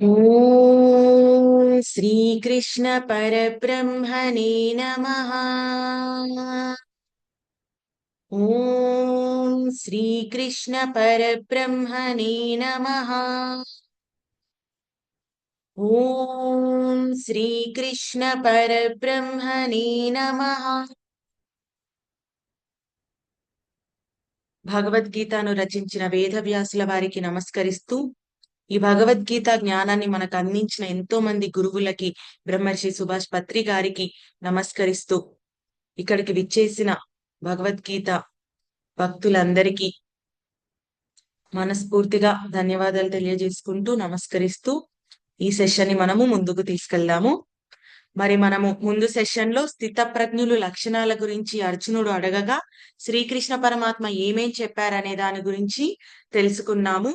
ఓం శ్రీకృష్ణ పరబ్రహ్మణే నమః. ఓం శ్రీకృష్ణ పరబ్రహ్మణే నమః. ఓం శ్రీకృష్ణ పరబ్రహ్మణే నమః. భగవద్గీతను రచించిన వేదవ్యాసుల వారికి నమస్కరిస్తూ, ఈ భగవద్గీత జ్ఞానాన్ని మనకు అందించిన ఎంతో మంది గురువులకి, బ్రహ్మర్షి సుభాష్ పత్రి గారికి నమస్కరిస్తూ, ఇక్కడికి విచ్చేసిన భగవద్గీత భక్తులందరికీ మనస్ఫూర్తిగా ధన్యవాదాలు తెలియజేసుకుంటూ నమస్కరిస్తూ ఈ సెషన్ ని మనము ముందుకు తీసుకెళ్దాము. మరి మనము ముందు సెషన్ లో స్థితప్రజ్ఞులు లక్షణాల గురించి అర్జునుడు అడగగా శ్రీకృష్ణ పరమాత్మ ఏమేం చెప్పారనే దాని గురించి తెలుసుకున్నాము.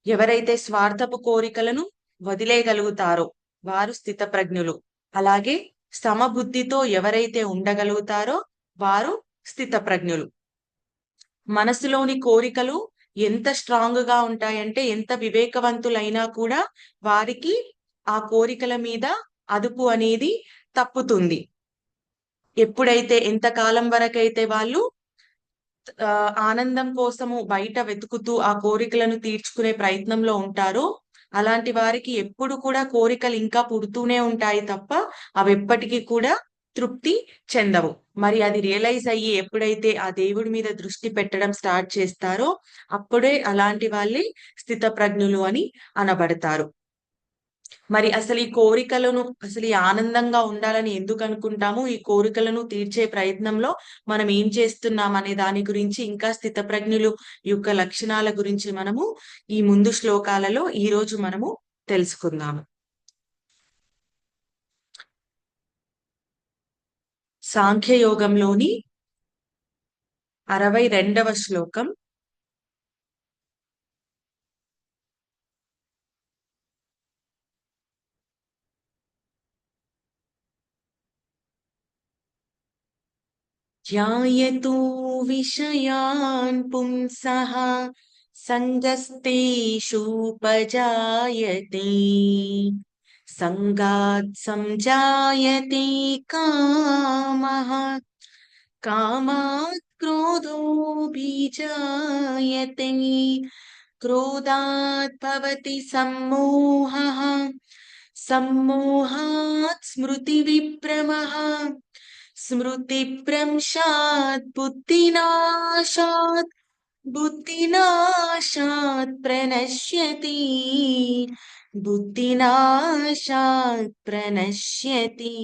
ఎవరైతే స్వార్థపు కోరికలను వదిలేయగలుగుతారో వారు స్థితప్రజ్ఞులు. అలాగే సమబుద్ధితో ఎవరైతే ఉండగలుగుతారో వారు స్థితప్రజ్ఞులు. మనసులోని కోరికలు ఎంత స్ట్రాంగ్ గా ఉంటాయంటే, ఎంత వివేకవంతులైనా కూడా వారికి ఆ కోరికల మీద అదుపు అనేది తప్పుతుంది. ఎప్పుడైతే ఎంతకాలం వరకైతే వాళ్ళు ఆనందం కోసము బయట వెతుకుతూ ఆ కోరికలను తీర్చుకునే ప్రయత్నంలో ఉంటారో, అలాంటి వారికి ఎప్పుడు కూడా కోరికలు ఇంకా పుడుతూనే ఉంటాయి తప్ప అవి ఎప్పటికీ కూడా తృప్తి చెందవు. మరి అది రియలైజ్ అయ్యి ఎప్పుడైతే ఆ దేవుడి మీద దృష్టి పెట్టడం స్టార్ట్ చేస్తారో అప్పుడే అలాంటి వాళ్ళే స్థితప్రజ్ఞులు అని అనబడతారు. మరి అసలు ఈ కోరికలను, అసలు ఈ ఆనందంగా ఉండాలని ఎందుకు అనుకుంటాము, ఈ కోరికలను తీర్చే ప్రయత్నంలో మనం ఏం చేస్తున్నాం అనే దాని గురించి, ఇంకా స్థితప్రజ్ఞులు యొక్క లక్షణాల గురించి మనము ఈ ముందు శ్లోకాలలో ఈ రోజు మనము తెలుసుకుందాము. సాంఖ్యయోగంలోని 62వ శ్లోకం. ధ్యాయతో విషయాన్ పుంసః సంగస్తేషూపజాయతే సంగాత్ సంజాయతే కామః కామాత్ క్రోధోऽభిజాయతే క్రోధాత్ భవతి సమ్మోహః సమ్మోహాత్ స్మృతివిభ్రమః స్మృతిభ్రంశాత్ బుద్ధినాశాత్ బుద్ధినాశాత్ ప్రణశ్యతి బుద్ధినాశాత్ ప్రణశ్యతి.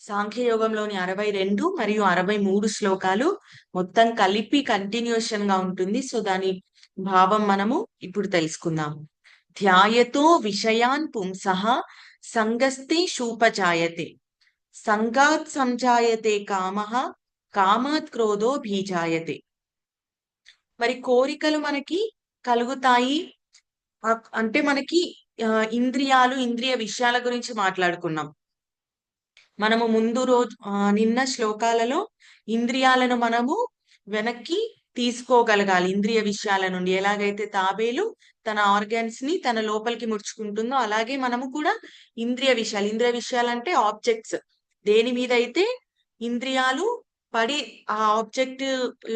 సాంఖ్యయోగంలోని 62 మరియు 63 శ్లోకాలు మొత్తం కలిపి కంటిన్యూషన్ గా ఉంటుంది. సో దాని భావం మనము ఇప్పుడు తెలుసుకుందాము. ధ్యాయతో విషయాన్ పుంసః సంగస్తే శూపజాయతే సంగాత్ సంజాయతే కామః కామాత్ క్రోధో భీజాయతే. మరి కోరికలు మనకి కలుగుతాయి అంటే మనకి ఇంద్రియాలు, ఇంద్రియ విషయాల గురించి మాట్లాడుకున్నాం మనము ముందు రోజు. నిన్న శ్లోకాలలో ఇంద్రియాలను మనము వెనక్కి తీసుకోగలగాలి. ఇంద్రియ విషయాల నుండి ఎలాగైతే తాబేలు తన ఆర్గాన్స్ ని తన లోపలికి ముడుచుకుంటుందో అలాగే మనము కూడా ఇంద్రియ విషయాలు అంటే ఆబ్జెక్ట్స్, దేని మీద అయితే ఇంద్రియాలు పడి ఆ ఆబ్జెక్ట్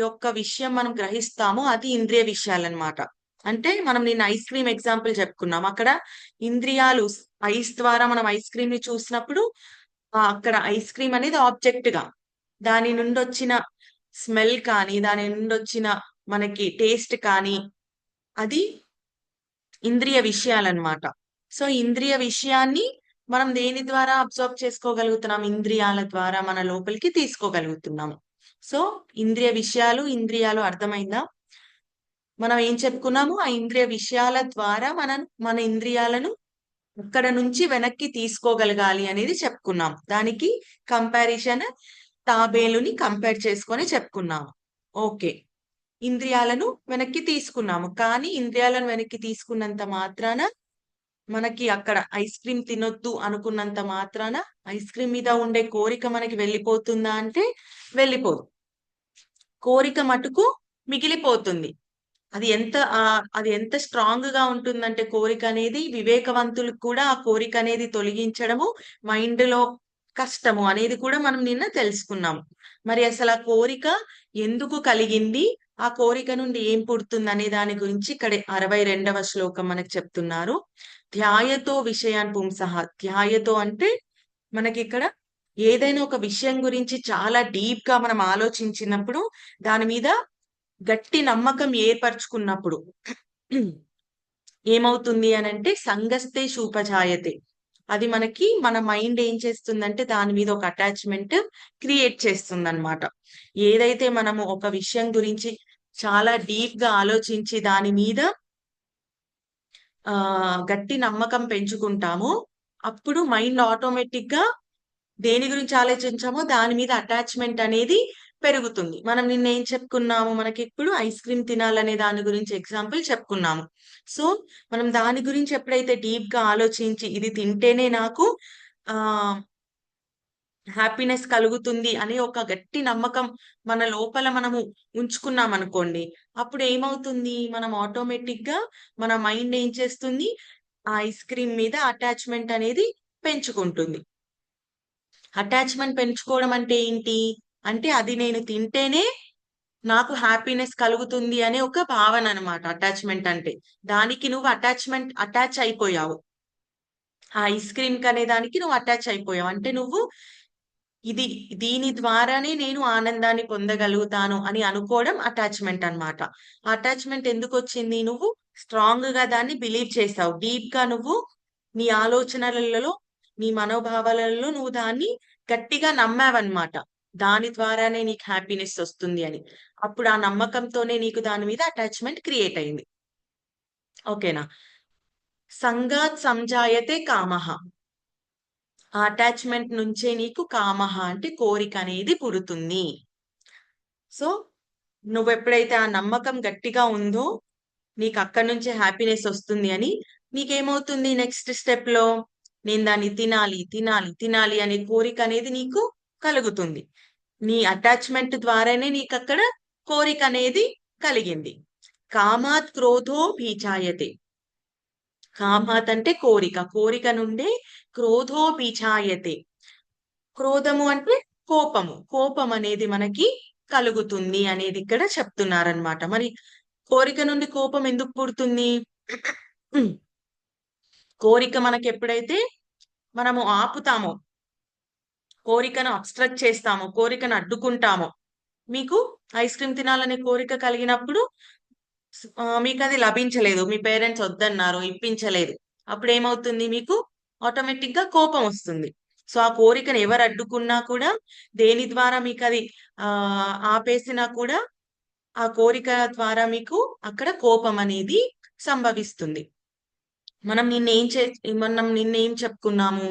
యొక్క విషయం మనం గ్రహిస్తామో అది ఇంద్రియ విషయాలన్నమాట. అంటే మనం నిన్న ఐస్ క్రీమ్ ఎగ్జాంపుల్ చెప్పుకున్నాం. అక్కడ ఇంద్రియాలు ఐస్ ద్వారా మనం ఐస్ క్రీమ్ ని చూసినప్పుడు అక్కడ ఐస్ క్రీమ్ అనేది ఆబ్జెక్ట్ గా, దాని నుండి వచ్చిన స్మెల్ కానీ, దాని నుండి వచ్చిన మనకి టేస్ట్ కానీ అది ఇంద్రియ విషయాలన్నమాట. సో ఇంద్రియ విషయాన్ని మనం దేని ద్వారా అబ్జర్వ్ చేసుకోగలుగుతున్నాం? ఇంద్రియాల ద్వారా మన లోపలికి తీసుకోగలుగుతున్నాము. సో ఇంద్రియ విషయాలు, ఇంద్రియాలు అర్థమైందా? మనం ఏం చెప్పుకున్నాము? ఆ ఇంద్రియ విషయాల ద్వారా మన ఇంద్రియాలను అక్కడ నుంచి వెనక్కి తీసుకోగలగాలి అనేది చెప్పుకున్నాం. దానికి కంపారిజన్ తాబేలుని కంపేర్ చేసుకొని చెప్పుకున్నాము. ఓకే, ఇంద్రియాలను వెనక్కి తీసుకున్నాము, కానీ ఇంద్రియాలను వెనక్కి తీసుకున్నంత మాత్రాన మనకి అక్కడ ఐస్ క్రీమ్ తినొద్దు అనుకున్నంత మాత్రాన ఐస్ క్రీమ్ మీద ఉండే కోరిక మనకి వెళ్ళిపోతుందా అంటే వెళ్ళిపోదు. కోరిక మటుకు మిగిలిపోతుంది. అది ఎంత స్ట్రాంగ్ గా ఉంటుందంటే కోరిక అనేది, వివేకవంతులకు కూడా ఆ కోరిక అనేది తొలగించడము మైండ్ లో కష్టము అనేది కూడా మనం నిన్న తెలుసుకున్నాం. మరి అసలు ఆ కోరిక ఎందుకు కలిగింది, ఆ కోరిక నుండి ఏం పుడుతుంది అనే దాని గురించి ఇక్కడ 62వ శ్లోకం మనకు చెప్తున్నారు. ధ్యాయతో విషయాన్ పుంసః. ధ్యాయతో అంటే మనకి ఇక్కడ ఏదైనా ఒక విషయం గురించి చాలా డీప్ గా మనం ఆలోచించినప్పుడు, దాని మీద గట్టి నమ్మకం ఏర్పరచుకున్నప్పుడు ఏమవుతుంది అనంటే సంగస్తే శూపజాయతే. అది మనకి మన మైండ్ ఏం చేస్తుందంటే దాని మీద ఒక అటాచ్మెంట్ క్రియేట్ చేస్తుంది అనమాట. ఏదైతే మనము ఒక విషయం గురించి చాలా డీప్ గా ఆలోచించి దాని మీద గట్టి నమ్మకం పెంచుకుంటామో, అప్పుడు మైండ్ ఆటోమేటిక్ గా దేని గురించి ఆలోచించామో దాని మీద అటాచ్మెంట్ అనేది పెరుగుతుంది. మనం నిన్న ఏం చెప్పుకున్నాము, మనకి ఇప్పుడు ఐస్ క్రీమ్ తినాలనే దాని గురించి ఎగ్జాంపుల్ చెప్పుకున్నాము. సో మనం దాని గురించి ఎప్పుడైతే డీప్ గా ఆలోచించి ఇది తింటేనే నాకు ఆ హ్యాపీనెస్ కలుగుతుంది అనే ఒక గట్టి నమ్మకం మన లోపల మనము ఉంచుకున్నాం అనుకోండి, అప్పుడు ఏమవుతుంది, మనం ఆటోమేటిక్ గా మన మైండ్ ఏం చేస్తుంది, ఆ ఐస్ క్రీమ్ మీద అటాచ్మెంట్ అనేది పెంచుకుంటుంది. అటాచ్మెంట్ పెంచుకోవడం అంటే ఏంటి, అంటే అది నేను తింటేనే నాకు హ్యాపీనెస్ కలుగుతుంది అనే ఒక భావన అనమాట అటాచ్మెంట్ అంటే. దానికి నువ్వు అటాచ్ అయిపోయావు. ఆ ఐస్ క్రీమ్ అనే దానికి నువ్వు అటాచ్ అయిపోయావు అంటే నువ్వు ఇది దీని ద్వారానే నేను ఆనందాన్ని పొందగలుగుతాను అని అనుకోవడం అటాచ్మెంట్ అన్నమాట. అటాచ్మెంట్ ఎందుకు వచ్చింది, నువ్వు స్ట్రాంగ్ గా దాన్ని బిలీవ్ చేసావు. డీప్ గా నువ్వు నీ ఆలోచనలలో, నీ మనోభావాలలో నువ్వు దాన్ని గట్టిగా నమ్మావన్నమాట. దాని ద్వారానే నీకు హ్యాపీనెస్ వస్తుంది అని. అప్పుడు ఆ నమ్మకంతోనే నీకు దాని మీద అటాచ్మెంట్ క్రియేట్ అయింది. ఓకేనా. సంగాత్ సంజాయతే కామః. ఆ అటాచ్మెంట్ నుంచే నీకు కామః అంటే కోరిక అనేది పుడుతుంది. సో నువ్వు ఎప్పుడైతే ఆ నమ్మకం గట్టిగా ఉందో నీకు అక్కడి నుంచే హ్యాపీనెస్ వస్తుంది అని, నీకేమవుతుంది నెక్స్ట్ స్టెప్ లో, నేను దాన్ని తినాలి తినాలి తినాలి అనే కోరిక అనేది నీకు కలుగుతుంది. నీ అటాచ్మెంట్ ద్వారానే నీకు అక్కడ కోరిక అనేది కలిగింది. కామాత్ క్రోధో భీచాయతే. కామాత్ అంటే కోరిక, కోరిక నుండే క్రోధో భీచాయతే. క్రోధము అంటే కోపము, కోపం అనేది మనకి కలుగుతుంది అనేది ఇక్కడ చెప్తున్నారనమాట. మరి కోరిక నుండి కోపం ఎందుకు పుడుతుంది? కోరిక మనకి ఎప్పుడైతే మనము ఆపుతామో, కోరికను అబ్స్ట్రక్ట్ చేస్తామో, కోరికను అడ్డుకుంటామో, మీకు ఐస్ క్రీమ్ తినాలనే కోరిక కలిగినప్పుడు మీకు అది లభించలేదు, మీ పేరెంట్స్ వద్దన్నారు, ఇప్పించలేదు, అప్పుడు ఏమవుతుంది, మీకు ఆటోమేటిక్ గా కోపం వస్తుంది. సో ఆ కోరికను ఎవరు అడ్డుకున్నా కూడా, దేని ద్వారా మీకు అది ఆపేసినా కూడా, ఆ కోరిక ద్వారా మీకు అక్కడ కోపం అనేది సంభవిస్తుంది. మనం నిన్నేం చెప్పుకున్నాము,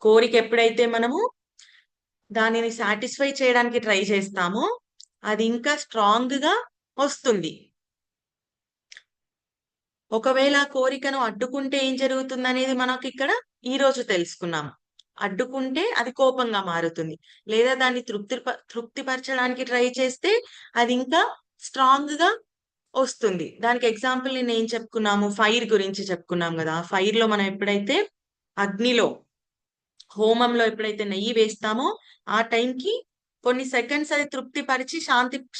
కోరిక ఎప్పుడైతే మనము దానిని సాటిస్ఫై చేయడానికి ట్రై చేస్తామో అది ఇంకా స్ట్రాంగ్ గా వస్తుంది. ఒకవేళ కోరికను అడ్డుకుంటే ఏం జరుగుతుంది అనేది మనకి ఇక్కడ ఈ రోజు తెలుసుకున్నాము. అడ్డుకుంటే అది కోపంగా మారుతుంది, లేదా దాన్ని తృప్తిపరచడానికి ట్రై చేస్తే అది ఇంకా స్ట్రాంగ్ గా వస్తుంది. దానికి ఎగ్జాంపుల్ నేను ఏం చెప్పుకున్నాము, ఫైర్ గురించి చెప్పుకున్నాం కదా. ఫైర్ లో మనం ఎప్పుడైతే అగ్నిలో, హోమంలో ఎప్పుడైతే నెయ్యి వేస్తామో ఆ టైంకి కొన్ని సెకండ్స్ అది తృప్తిపరిచి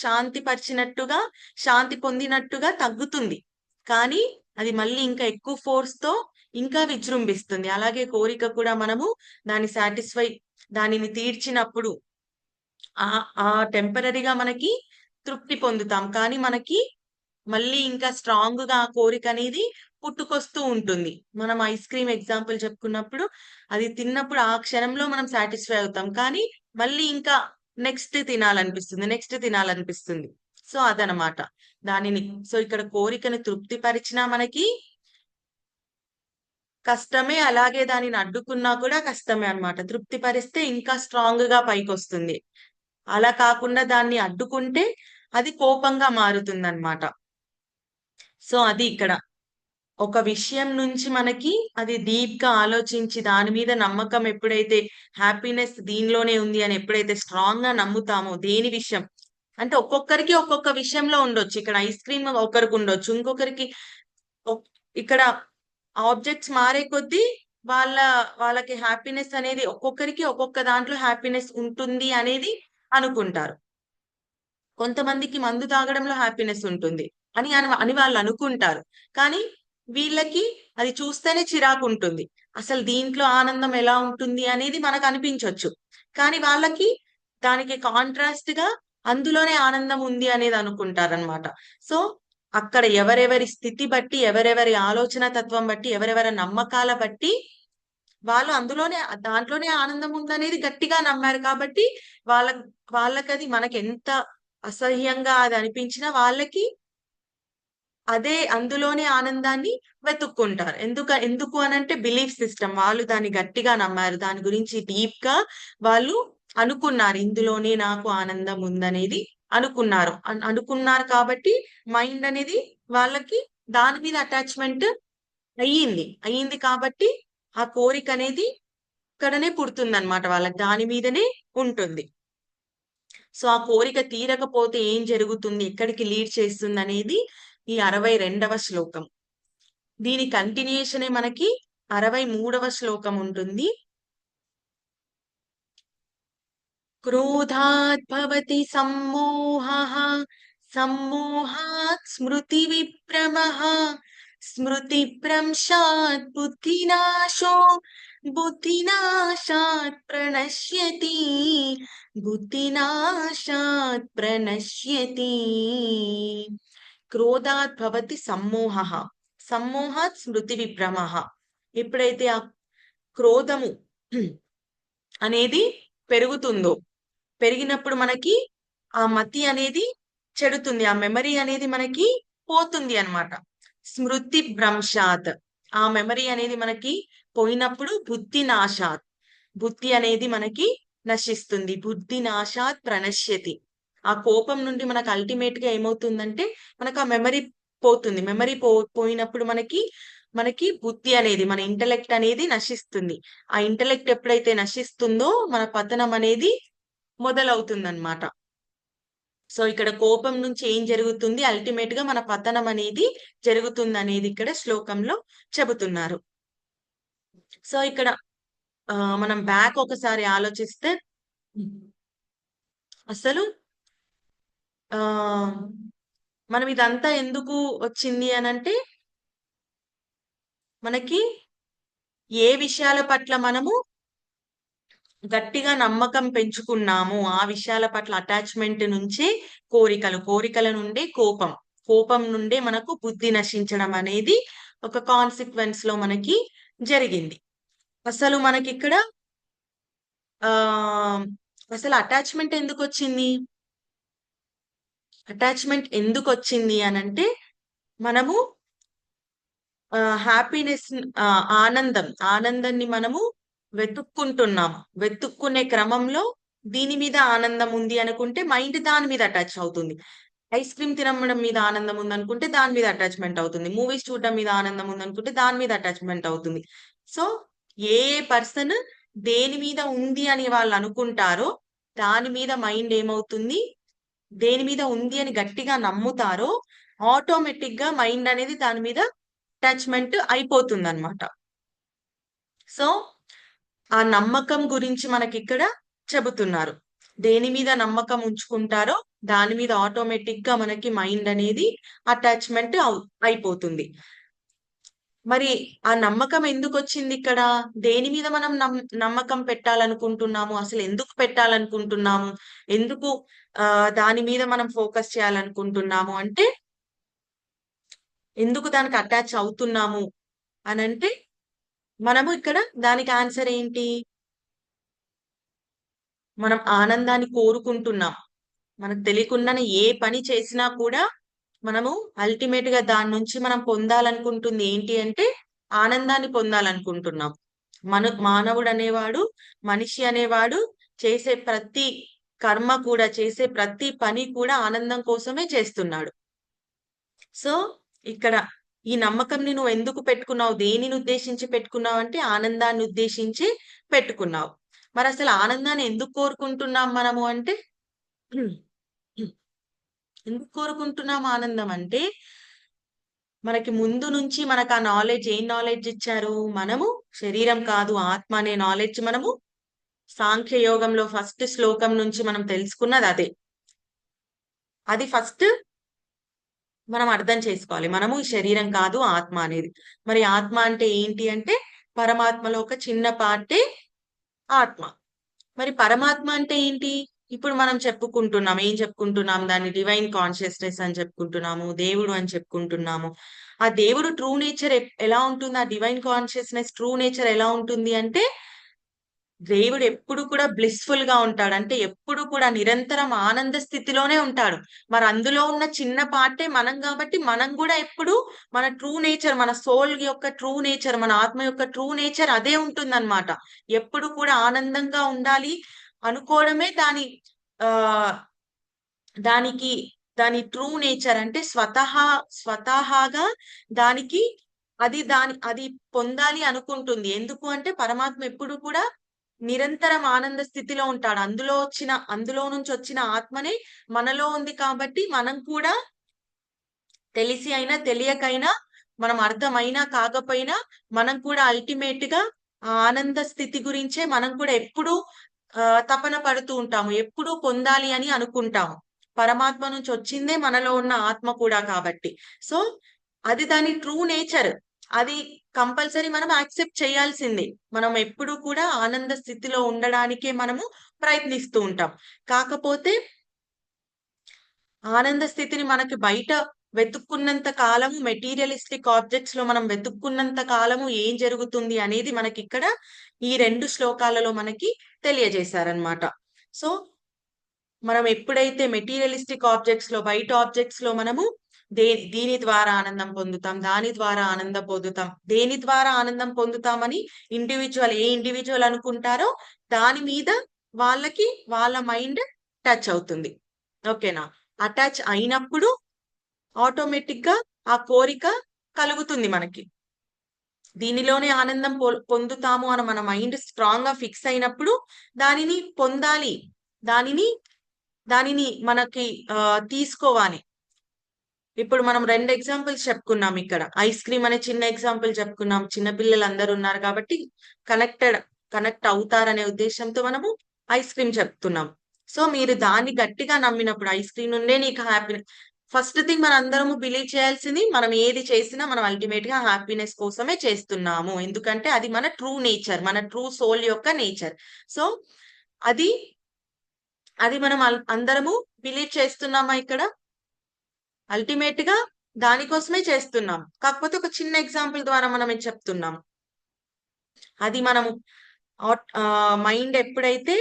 శాంతి పరిచినట్టుగా, శాంతి పొందినట్టుగా తగ్గుతుంది. కానీ అది మళ్ళీ ఇంకా ఎక్కువ ఫోర్స్ తో ఇంకా విజృంభిస్తుంది. అలాగే కోరిక కూడా మనము దానిని తీర్చినప్పుడు ఆ టెంపరరీగా మనకి తృప్తి పొందుతాం, కానీ మనకి మళ్ళీ ఇంకా స్ట్రాంగ్ గా ఆ కోరిక అనేది పుట్టుకొస్తూ ఉంటుంది. మనం ఐస్ క్రీమ్ ఎగ్జాంపుల్ చెప్పుకున్నప్పుడు అది తిన్నప్పుడు ఆ క్షణంలో మనం సాటిస్ఫై అవుతాం, కానీ మళ్ళీ ఇంకా నెక్స్ట్ తినాలనిపిస్తుంది. సో అదనమాట దానిని. సో ఇక్కడ కోరికను తృప్తిపరిచినా మనకి కష్టమే, అలాగే దానిని అడ్డుకున్నా కూడా కష్టమే అన్నమాట. తృప్తిపరిస్తే ఇంకా స్ట్రాంగ్ గా పైకి వస్తుంది, అలా కాకుండా దాన్ని అడ్డుకుంటే అది కోపంగా మారుతుంది అన్నమాట. సో అది ఇక్కడ ఒక విషయం నుంచి మనకి అది డీప్ గా ఆలోచించి దాని మీద నమ్మకం ఎప్పుడైతే, హ్యాపీనెస్ దీనిలోనే ఉంది అని ఎప్పుడైతే స్ట్రాంగ్ గా నమ్ముతామో, దేని విషయం అంటే ఒక్కొక్కరికి ఒక్కొక్క విషయంలో ఉండొచ్చు. ఇక్కడ ఐస్ క్రీమ్ ఒకరికి ఉండొచ్చు, ఇంకొకరికి ఇక్కడ ఆబ్జెక్ట్స్ మారే కొద్దీ వాళ్ళ వాళ్ళకి హ్యాపీనెస్ అనేది ఒక్కొక్కరికి ఒక్కొక్క దాంట్లో హ్యాపీనెస్ ఉంటుంది అనేది అనుకుంటారు. కొంతమందికి మందు తాగడంలో హ్యాపీనెస్ ఉంటుంది అని వాళ్ళు అనుకుంటారు. కానీ వీళ్ళకి అది చూస్తేనే చిరాకు ఉంటుంది. అసలు దీంట్లో ఆనందం ఎలా ఉంటుంది అనేది మనకు అనిపించొచ్చు. కానీ వాళ్ళకి దానికి కాంట్రాస్ట్ గా అందులోనే ఆనందం ఉంది అనేది అనుకుంటారనమాట. సో అక్కడ ఎవరెవరి స్థితి బట్టి, ఎవరెవరి ఆలోచన తత్వం బట్టి, ఎవరెవరి నమ్మకాల బట్టి వాళ్ళు దాంట్లోనే ఆనందం ఉందనేది గట్టిగా నమ్మారు కాబట్టి వాళ్ళ వాళ్ళకది మనకి ఎంత అసహ్యంగా అది అనిపించినా వాళ్ళకి అదే అందులోనే ఆనందాన్ని వెతుక్కుంటారు. ఎందుకు అనంటే బిలీఫ్ సిస్టమ్. వాళ్ళు దాన్ని గట్టిగా నమ్మారు. దాని గురించి డీప్ గా వాళ్ళు అనుకున్నారు. ఇందులోనే నాకు ఆనందం ఉందనేది అనుకున్నారు. అనుకున్నారు కాబట్టి మైండ్ అనేది వాళ్ళకి దాని మీద అటాచ్మెంట్ అయ్యింది కాబట్టి ఆ కోరిక అనేది ఇక్కడనే పుడుతుందన్నమాట. వాళ్ళకి దాని మీదనే ఉంటుంది. సో ఆ కోరిక తీరకపోతే ఏం జరుగుతుంది, ఎక్కడికి లీడ్ చేస్తుంది అనేది ఈ 62వ శ్లోకం. దీని కంటిన్యూషనే మనకి 63వ శ్లోకం ఉంటుంది. క్రోధాత్ భవతి సమ్మోహః, సమ్మోహాత్ స్మృతి విభ్రమః, స్మృతి భ్రంశాత్ బుద్ధినాశో, బుద్ధినాశాత్ ప్రణశ్యతి, బుద్ధినాశాత్ ప్రణశ్యతి. క్రోధాత్ భవతి సమ్మోహః, సమ్మోహాత్ స్మృతి విభ్రమః. ఎప్పుడైతే ఆ క్రోధము అనేది పెరుగుతుందో, పెరిగినప్పుడు మనకి ఆ మతి అనేది చెడుతుంది, ఆ మెమరీ అనేది మనకి పోతుంది అన్నమాట. స్మృతి భ్రంశాత్, ఆ మెమరీ అనేది మనకి పోయినప్పుడు బుద్ధి నాశాత్, బుద్ధి అనేది మనకి నశిస్తుంది. బుద్ధి నాశాత్ ప్రణశ్యతి. ఆ కోపం నుండి మనకు అల్టిమేట్ గా ఏమవుతుందంటే మనకు ఆ మెమరీ పోతుంది. మెమరీ పోయినప్పుడు మనకి బుద్ధి అనేది, మన ఇంటలెక్ట్ అనేది నశిస్తుంది. ఆ ఇంటలెక్ట్ ఎప్పుడైతే నశిస్తుందో మన పతనం అనేది మొదలవుతుందన్నమాట. సో ఇక్కడ కోపం నుంచి ఏం జరుగుతుంది, అల్టిమేట్ గా మన పతనం అనేది జరుగుతుంది అనేది ఇక్కడ శ్లోకంలో చెబుతున్నారు. సో ఇక్కడ మనం బ్యాక్ ఒకసారి ఆలోచిస్తే అసలు ఆ మనం ఇదంతా ఎందుకు వచ్చింది అనంటే మనకి ఏ విషయాల పట్ల మనము గట్టిగా నమ్మకం పెంచుకున్నాము, ఆ విషయాల పట్ల అటాచ్మెంట్ నుంచే కోరికల నుండే కోపం నుండే మనకు బుద్ధి నశించడం అనేది ఒక కాన్సిక్వెన్స్ లో మనకి జరిగింది. అసలు మనకి ఇక్కడ ఆ అసలు అటాచ్మెంట్ ఎందుకు వచ్చింది? అటాచ్మెంట్ ఎందుకు వచ్చింది అనంటే మనము హ్యాపీనెస్, ఆనందాన్ని మనము వెతుక్కుంటున్నాము. వెతుక్కునే క్రమంలో దీని మీద ఆనందం ఉంది అనుకుంటే మైండ్ దాని మీద అటాచ్ అవుతుంది. ఐస్ క్రీమ్ తినడం మీద ఆనందం ఉంది అనుకుంటే దాని మీద అటాచ్మెంట్ అవుతుంది. మూవీస్ చూడడం మీద ఆనందం ఉంది అనుకుంటే దాని మీద అటాచ్మెంట్ అవుతుంది. సో ఏ పర్సన్ దేని మీద ఉంది అని వాళ్ళు అనుకుంటారో దాని మీద మైండ్ ఏమవుతుంది, దేని మీద ఉంది అని గట్టిగా నమ్ముతారో ఆటోమేటిక్ గా మైండ్ అనేది దాని మీద అటాచ్మెంట్ అయిపోతుంది అనమాట. సో ఆ నమ్మకం గురించి మనకి ఇక్కడ చెబుతున్నారు. దేని మీద నమ్మకం ఉంచుకుంటారో దాని మీద ఆటోమేటిక్ గా మనకి మైండ్ అనేది అటాచ్మెంట్ అయిపోతుంది. మరి ఆ నమ్మకం ఎందుకు వచ్చింది ఇక్కడ? దేని మీద మనం నమ్మకం పెట్టాలనుకుంటున్నాము, అసలు ఎందుకు పెట్టాలనుకుంటున్నాము, ఎందుకు దాని మీద మనం ఫోకస్ చేయాలనుకుంటున్నాము అంటే, ఎందుకు దానికి అటాచ్ అవుతున్నాము అనంటే మనము ఇక్కడ దానికి ఆన్సర్ ఏంటి? మనం ఆనందాన్ని కోరుకుంటున్నాం. మనకు తెలియకుండానే ఏ పని చేసినా కూడా మనము అల్టిమేట్ గా దాని నుంచి మనం పొందాలనుకుంటుంది ఏంటి అంటే ఆనందాన్ని పొందాలనుకుంటున్నాం. మానవుడు అనేవాడు, మనిషి అనేవాడు చేసే ప్రతి కర్మ కూడా, చేసే ప్రతి పని కూడా ఆనందం కోసమే చేస్తున్నాడు. సో ఇక్కడ ఈ నమ్మకంని నువ్వు ఎందుకు పెట్టుకున్నావు, దేనిని ఉద్దేశించి పెట్టుకున్నావు అంటే ఆనందాన్ని ఉద్దేశించి పెట్టుకున్నావు. మరి అసలు ఆనందాన్ని ఎందుకు కోరుకుంటున్నాం మనము అంటే ఎందుకు కోరుకుంటున్నాం ఆనందం అంటే, మనకి ముందు నుంచి మనకు ఆ నాలెడ్జ్, ఏం నాలెడ్జ్ ఇచ్చారు? మనము శరీరం కాదు ఆత్మ అనే నాలెడ్జ్ మనము సాంఖ్య యోగంలో ఫస్ట్ శ్లోకం నుంచి మనం తెలుసుకున్నది అదే. అది ఫస్ట్ మనం అర్థం చేసుకోవాలి. మనము ఈ శరీరం కాదు ఆత్మ అనేది. మరి ఆత్మ అంటే ఏంటి అంటే, పరమాత్మలో ఒక చిన్న పార్టే ఆత్మ. మరి పరమాత్మ అంటే ఏంటి? ఇప్పుడు మనం చెప్పుకుంటున్నాం. ఏం చెప్పుకుంటున్నాం? దాన్ని డివైన్ కాన్షియస్‌నెస్ అని చెప్పుకుంటున్నాము. దేవుడు అని చెప్పుకుంటున్నాము. ఆ దేవుడు ట్రూ నేచర్ ఎలా ఉంటుంది? ఆ డివైన్ కాన్షియస్‌నెస్ ట్రూ నేచర్ ఎలా ఉంటుంది అంటే, దేవుడు ఎప్పుడు కూడా బ్లిస్‌ఫుల్ గా ఉంటాడు. అంటే ఎప్పుడు కూడా నిరంతరం ఆనంద స్థితిలోనే ఉంటాడు. మరి అందులో ఉన్న చిన్న పార్టే మనం కాబట్టి, మనం కూడా ఎప్పుడు మన ట్రూ నేచర్, మన సోల్ యొక్క ట్రూ నేచర్, మన ఆత్మ యొక్క ట్రూ నేచర్ అదే ఉంటుందన్నమాట. ఎప్పుడు కూడా ఆనందంగా ఉండాలి అనుకోవడమే ఆహ్, దానికి దాని ట్రూ నేచర్. అంటే స్వతహాగా దానికి అది పొందాలి అనుకుంటుంది. ఎందుకు అంటే పరమాత్మ ఎప్పుడు కూడా నిరంతరం ఆనంద స్థితిలో ఉంటాడు. అందులో నుంచి వచ్చిన ఆత్మనే మనలో ఉంది కాబట్టి, మనం కూడా తెలిసి అయినా తెలియకైనా, మనం అర్థమైనా కాకపోయినా, మనం కూడా అల్టిమేట్ గా ఆ ఆనంద స్థితి గురించే మనం కూడా ఎప్పుడూ తపన పడుతూ ఉంటాము. ఎప్పుడూ పొందాలి అని అనుకుంటాము. పరమాత్మ నుంచి వచ్చిందే మనలో ఉన్న ఆత్మ కూడా కాబట్టి. సో, అది దాని ట్రూ నేచర్. అది కంపల్సరీ మనం యాక్సెప్ట్ చేయాల్సిందే. మనం ఎప్పుడూ కూడా ఆనంద స్థితిలో ఉండడానికే మనము ప్రయత్నిస్తూ ఉంటాం. కాకపోతే ఆనంద స్థితిని మనకి బయట వెతుక్కున్నంత కాలము, మెటీరియలిస్టిక్ ఆబ్జెక్ట్స్ లో మనం వెతుక్కున్నంత కాలము ఏం జరుగుతుంది అనేది మనకిక్కడ ఈ 2 శ్లోకాలలో మనకి తెలియజేశారన్నమాట. సో, మనం ఎప్పుడైతే మెటీరియలిస్టిక్ ఆబ్జెక్ట్స్ లో, బయట ఆబ్జెక్ట్స్ లో మనము దీని ద్వారా ఆనందం పొందుతాం, దాని ద్వారా ఆనందం పొందుతాం, దేని ద్వారా ఆనందం పొందుతామని ఏ ఇండివిజువల్ అనుకుంటారో దాని మీద వాళ్ళ మైండ్ టచ్ అవుతుంది. ఓకేనా? అటాచ్ అయినప్పుడు ఆటోమేటిక్ గా ఆ కోరిక కలుగుతుంది మనకి. దీనిలోనే ఆనందం పొందుతాము అని మన మైండ్ స్ట్రాంగ్ గా ఫిక్స్ అయినప్పుడు దానిని పొందాలి. దానిని దానిని మనకి తీసుకోవాలి. ఇప్పుడు మనం 2 ఎగ్జాంపుల్స్ చెప్పుకున్నాం ఇక్కడ. ఐస్ క్రీమ్ అనే చిన్న ఎగ్జాంపుల్ చెప్పుకున్నాం. చిన్న పిల్లలందరూ ఉన్నారు కాబట్టి కనెక్ట్ అవుతారనే ఉద్దేశంతో మనము ఐస్ క్రీమ్ చెప్తున్నాం. సో, మీరు దాన్ని గట్టిగా నమ్మినప్పుడు ఐస్ క్రీమ్ నుండే నీకు ఫస్ట్ థింగ్ మనందరము బిలీవ్ చేయాల్సింది, మనం ఏది చేసినా మనం అల్టిమేట్ గా హ్యాపీనెస్ కోసమే చేస్తున్నాము. ఎందుకంటే అది మన ట్రూ నేచర్. మన ట్రూ సోల్ యొక్క నేచర్. సో, అది అది మనం అందరము బిలీవ్ చేస్తున్నామా ఇక్కడ? అల్టిమేట్ గా దానికోసమే చేస్తున్నాం. కాకపోతే ఒక చిన్న ఎగ్జాంపుల్ ద్వారా మనం ఇది చెప్తున్నాం. అది మనము మైండ్ ఎప్పుడైతే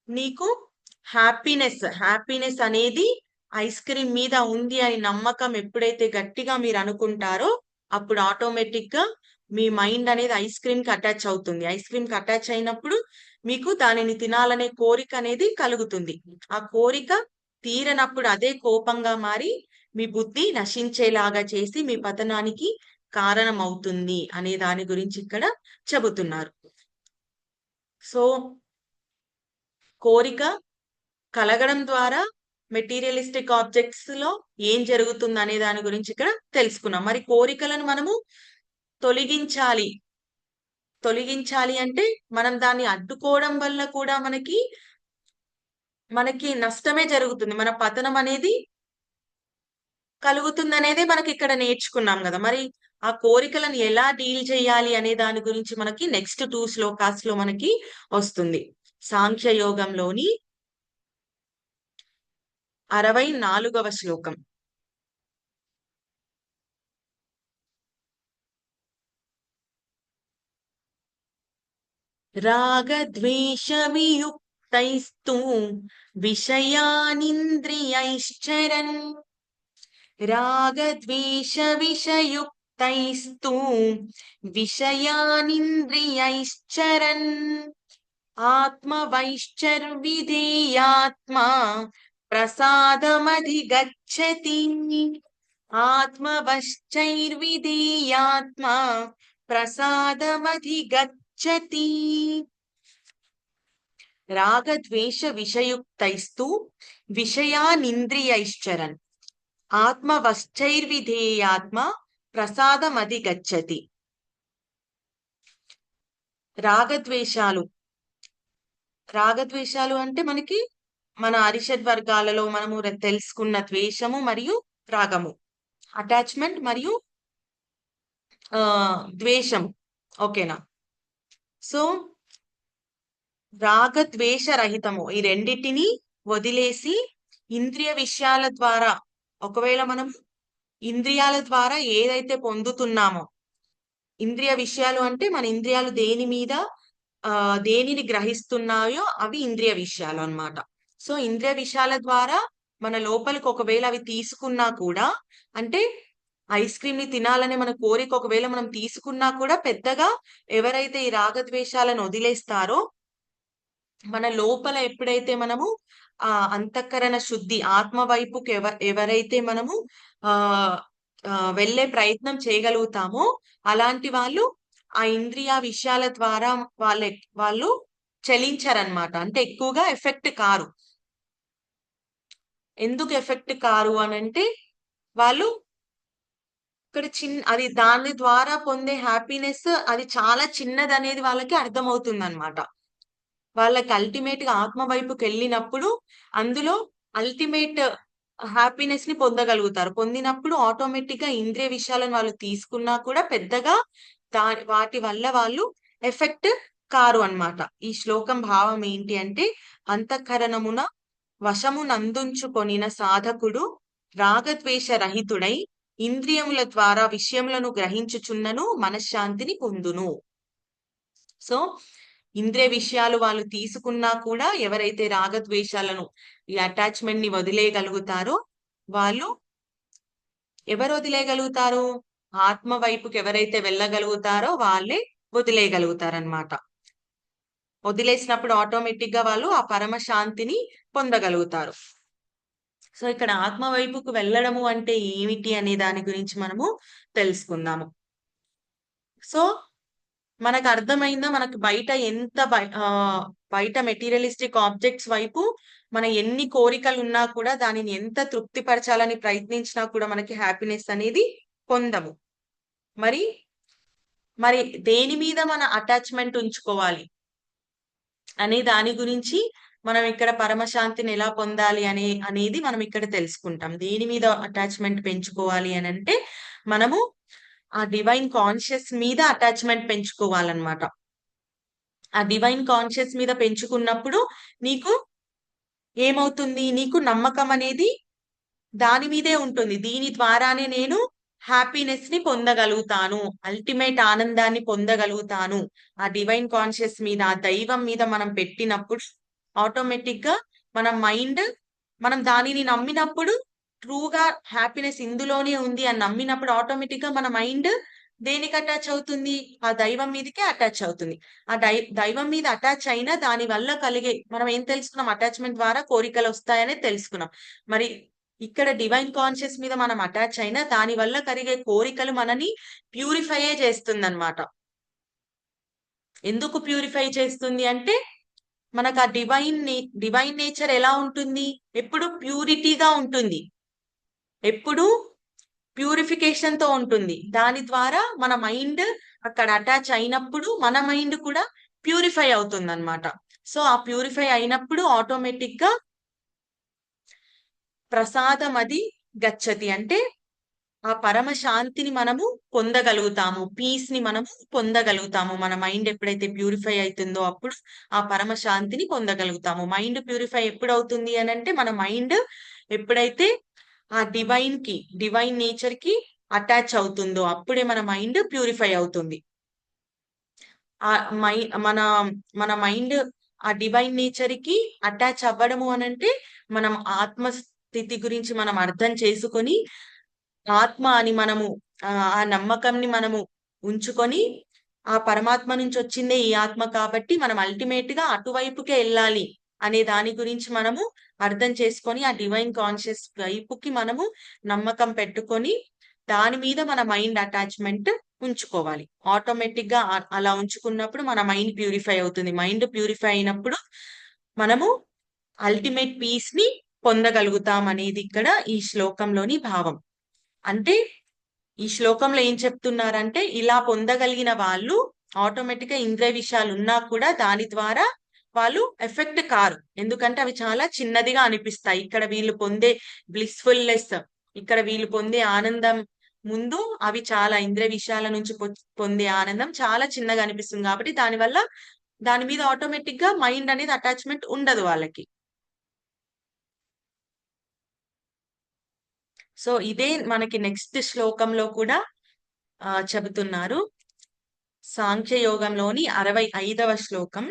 నీకు హ్యాపీనెస్ అనేది ఐస్ క్రీమ్ మీద ఉంది అని నమ్మకం ఎప్పుడైతే గట్టిగా మీరు అనుకుంటారో, అప్పుడు ఆటోమేటిక్ గా మీ మైండ్ అనేది ఐస్ క్రీమ్ కి అటాచ్ అవుతుంది. ఐస్ క్రీమ్ కి అటాచ్ అయినప్పుడు మీకు దానిని తినాలనే కోరిక అనేది కలుగుతుంది. ఆ కోరిక తీరనప్పుడు అదే కోపంగా మారి మీ బుద్ధి నశించేలాగా చేసి మీ పతనానికి కారణం అవుతుంది అనే దాని గురించి ఇక్కడ చెబుతున్నారు. సో, కోరిక కలగడం ద్వారా మెటీరియలిస్టిక్ ఆబ్జెక్ట్స్ లో ఏం జరుగుతుంది అనే దాని గురించి ఇక్కడ తెలుసుకున్నాం. మరి కోరికలను మనము తొలగించాలి. తొలగించాలి అంటే మనం దాన్ని అడ్డుకోవడం వల్ల కూడా మనకి నష్టమే జరుగుతుంది. మన పతనం అనేది కలుగుతుందనేదే మనకి ఇక్కడ నేర్చుకున్నాం గదా! మరి ఆ కోరికలను ఎలా డీల్ చేయాలి అనే దాని గురించి మనకి నెక్స్ట్ 2 శ్లోకాస్ లో మనకి వస్తుంది. సాంఖ్య యోగంలోని 64వ శ్లోకం. రాగద్వేషవియుక్తైస్తు విషయానింద్రియైశ్చరన్ రాగద్వేషవిషయుక్తైస్తు విషయానింద్రియైశ్చరన్ ఆత్మవైశ్చర్విధేయాత్మా ప్రసాదమధిగచ్చతి. ఆత్మవశ్చైర్విధేయాత్మా ప్రసాదమధిగచ్చతి. రాగద్వేష విషయుక్తైస్తు విషయానింద్రియైశ్చరన్ ఆత్మవశ్చైర్విధేయాత్మ ప్రసాదమది గచ్చతి. రాగద్వేషాలు రాగద్వేషాలు అంటే మనకి మన అరిషడ్ వర్గాలలో మనము తెలుసుకున్న ద్వేషము మరియు రాగము, అటాచ్మెంట్ మరియు ద్వేషము. ఓకేనా? సో రాగద్వేష రహితము ఈ రెండిటిని వదిలేసి ఇంద్రియ విషయాల ద్వారా, ఒకవేళ మనం ఇంద్రియాల ద్వారా ఏదైతే పొందుతున్నామో, ఇంద్రియ విషయాలు అంటే మన ఇంద్రియాలు దేనిని గ్రహిస్తున్నాయో అవి ఇంద్రియ విషయాలు అన్నమాట. సో ఇంద్రియ విషయాల ద్వారా మన లోపలికి ఒకవేళ అవి తీసుకున్నా కూడా, అంటే ఐస్ క్రీమ్ ని తినాలనే మన కోరిక ఒకవేళ మనం తీసుకున్నా కూడా పెద్దగా ఎవరైతే ఈ రాగద్వేషాలను వదిలేస్తారో, మన లోపల ఎప్పుడైతే మనము అంతఃకరణ శుద్ధి ఆత్మ వైపుకి ఎవరైతే మనము ఆ వెళ్ళే ప్రయత్నం చేయగలుగుతామో, అలాంటి వాళ్ళు ఆ ఇంద్రియ విషయాల ద్వారా వాళ్ళు చలించరనమాట. అంటే ఎక్కువగా ఎఫెక్ట్ కారు. ఎందుకు ఎఫెక్ట్ కారు అనంటే, వాళ్ళు ఇక్కడ అది దాని ద్వారా పొందే హ్యాపీనెస్ అది చాలా చిన్నదనేది వాళ్ళకి అర్థమవుతుందన్నమాట. వాళ్ళకి అల్టిమేట్ గా ఆత్మ వైపుకి వెళ్ళినప్పుడు అందులో అల్టిమేట్ హ్యాపీనెస్ ని పొందగలుగుతారు. పొందినప్పుడు ఆటోమేటిక్ గా ఇంద్రియ విషయాలను వాళ్ళు తీసుకున్నా కూడా పెద్దగా వాటి వల్ల వాళ్ళు ఎఫెక్ట్ కారు అన్నమాట. ఈ శ్లోకం భావం ఏంటి అంటే, అంతఃకరణమున వశమునందుంచుకొనిన సాధకుడు రాగద్వేష రహితుడై ఇంద్రియముల ద్వారా విషయములను గ్రహించుచున్నను మనశ్శాంతిని పొందును. సో ఇంద్రియ విషయాలు వాళ్ళు తీసుకున్నా కూడా ఎవరైతే రాగద్వేషాలను, ఈ అటాచ్మెంట్ ని వదిలేయగలుగుతారో, వాళ్ళు ఎవరు వదిలేయగలుగుతారు? ఆత్మ వైపుకి ఎవరైతే వెళ్ళగలుగుతారో వాళ్ళే వదిలేయగలుగుతారనమాట. వదిలేసినప్పుడు ఆటోమేటిక్ గా వాళ్ళు ఆ పరమ శాంతిని పొందగలుగుతారు. సో ఇక్కడ ఆత్మ వైపుకు వెళ్ళడము అంటే ఏమిటి అనే దాని గురించి మనము తెలుసుకుందాము. సో మనకు అర్థమైందా? మనకు బయట బయట మెటీరియలిస్టిక్ ఆబ్జెక్ట్స్ వైపు మన ఎన్ని కోరికలు ఉన్నా కూడా దానిని ఎంత తృప్తిపరచాలని ప్రయత్నించినా కూడా మనకి హ్యాపీనెస్ అనేది పొందము. మరి మరి దేని మీద మన అటాచ్మెంట్ ఉంచుకోవాలి అనే దాని గురించి మనం ఇక్కడ పరమశాంతిని ఎలా పొందాలి అనేది మనం ఇక్కడ తెలుసుకుంటాం. దేని మీద అటాచ్మెంట్ పెంచుకోవాలి అని అంటే, మనము ఆ డివైన్ కాన్షియస్ మీద అటాచ్మెంట్ పెంచుకోవాలన్నమాట. ఆ డివైన్ కాన్షియస్ మీద పెంచుకున్నప్పుడు నీకు ఏమవుతుంది? నీకు నమ్మకం అనేది దాని మీదే ఉంటుంది. దీని ద్వారానే నేను హ్యాపీనెస్ ని పొందగలుగుతాను, అల్టిమేట్ ఆనందాన్ని పొందగలుగుతాను. ఆ డివైన్ కాన్షియస్ మీద, ఆ దైవం మీద మనం పెట్టినప్పుడు ఆటోమేటిక్ గా మన మైండ్, మనం దానిని నమ్మినప్పుడు, ట్రూగా హ్యాపీనెస్ ఇందులోనే ఉంది అని నమ్మినప్పుడు ఆటోమేటిక్ గా మన మైండ్ దేనికి అటాచ్ అవుతుంది? ఆ దైవం మీదకే అటాచ్ అవుతుంది. ఆ దైవం మీద అటాచ్ అయినా దాని వల్ల కలిగే, మనం ఏం తెలుసుకున్నాం? అటాచ్మెంట్ ద్వారా కోరికలు వస్తాయని తెలుసుకున్నాం. మరి ఇక్కడ డివైన్ కాన్షియస్ మీద మనం అటాచ్ అయినా దాని వల్ల కలిగే కోరికలు మనని ప్యూరిఫైయే చేస్తుందన్నమాట. ఎందుకు ప్యూరిఫై చేస్తుంది అంటే, మనకు ఆ డివైన్ నేచర్ ఎలా ఉంటుంది? ఎప్పుడు ప్యూరిటీగా ఉంటుంది, ఎప్పుడు ప్యూరిఫికేషన్ తో ఉంటుంది. దాని ద్వారా మన మైండ్ అక్కడ అటాచ్ అయినప్పుడు మన మైండ్ కూడా ప్యూరిఫై అవుతుంది అనమాట. సో ఆ ప్యూరిఫై అయినప్పుడు ఆటోమేటిక్ గా ప్రసాదం అది గచ్చతి అంటే ఆ పరమ శాంతిని మనము పొందగలుగుతాము, పీస్ ని మనము పొందగలుగుతాము. మన మైండ్ ఎప్పుడైతే ప్యూరిఫై అవుతుందో అప్పుడు ఆ పరమ శాంతిని పొందగలుగుతాము. మైండ్ ప్యూరిఫై ఎప్పుడు అవుతుంది అని అంటే, మన మైండ్ ఎప్పుడైతే ఆ డివైన్ నేచర్ కి అటాచ్ అవుతుందో అప్పుడే మన మైండ్ ప్యూరిఫై అవుతుంది. ఆ మన మన మైండ్ ఆ డివైన్ నేచర్ కి అటాచ్ అవ్వడము అనంటే, మనం ఆత్మస్థితి గురించి మనం అర్థం చేసుకొని, ఆత్మ అని మనము ఆ నమ్మకంని మనము ఉంచుకొని, ఆ పరమాత్మ నుంచి వచ్చిందే ఈ ఆత్మ కాబట్టి మనం అల్టిమేట్ గా అటువైపుకే వెళ్ళాలి అనే దాని గురించి మనము అర్థం చేసుకొని, ఆ డివైన్ కాన్షియస్ వైపుకి మనము నమ్మకం పెట్టుకొని దాని మీద మన మైండ్ అటాచ్మెంట్ ఉంచుకోవాలి. ఆటోమేటిక్ గా అలా ఉంచుకున్నప్పుడు మన మైండ్ ప్యూరిఫై అవుతుంది. మైండ్ ప్యూరిఫై అయినప్పుడు మనము అల్టిమేట్ పీస్ ని పొందగలుగుతాం అనేది ఇక్కడ ఈ శ్లోకంలోని భావం. అంటే ఈ శ్లోకంలో ఏం చెప్తున్నారంటే ఇలా పొందగలిగిన వాళ్ళు ఆటోమేటిక్ గా ఇంద్రియ విషయాలు ఉన్నా కూడా దాని ద్వారా వాళ్ళు ఎఫెక్ట్ కారు. ఎందుకంటే అవి చాలా చిన్నదిగా అనిపిస్తాయి. ఇక్కడ వీళ్ళు పొందే బ్లిస్ఫుల్నెస్, ఇక్కడ వీళ్ళు పొందే ఆనందం ముందు అవి చాలా ఇంద్రియ విషయాల నుంచి పొందే ఆనందం చాలా చిన్నగా అనిపిస్తుంది. కాబట్టి దానివల్ల దాని మీద ఆటోమేటిక్ గా మైండ్ అనేది అటాచ్మెంట్ ఉండదు వాళ్ళకి. సో ఇదే మనకి నెక్స్ట్ శ్లోకంలో కూడా చెబుతున్నారు. సాంఖ్యయోగంలోని 65వ శ్లోకం.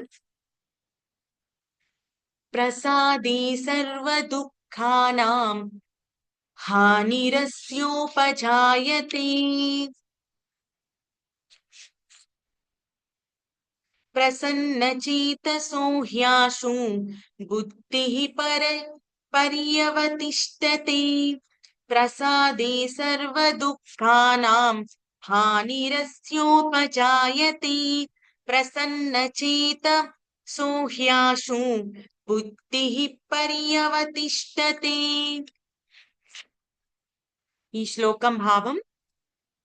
ప్రసాదే సర్వ దుఃఖానాం హానిరస్యోపజాయతే ప్రసన్నచేతసో హ్యాశు బుద్ధిః పర్యవతిష్ఠతే. ప్రసాదే సర్వ దుఃఖానాం హానిరస్యోపజాయతే ప్రసన్నచేతసో హ్యాశు బుద్ధిః పర్యవతిష్ఠతే. ఈ శ్లోకం భావం: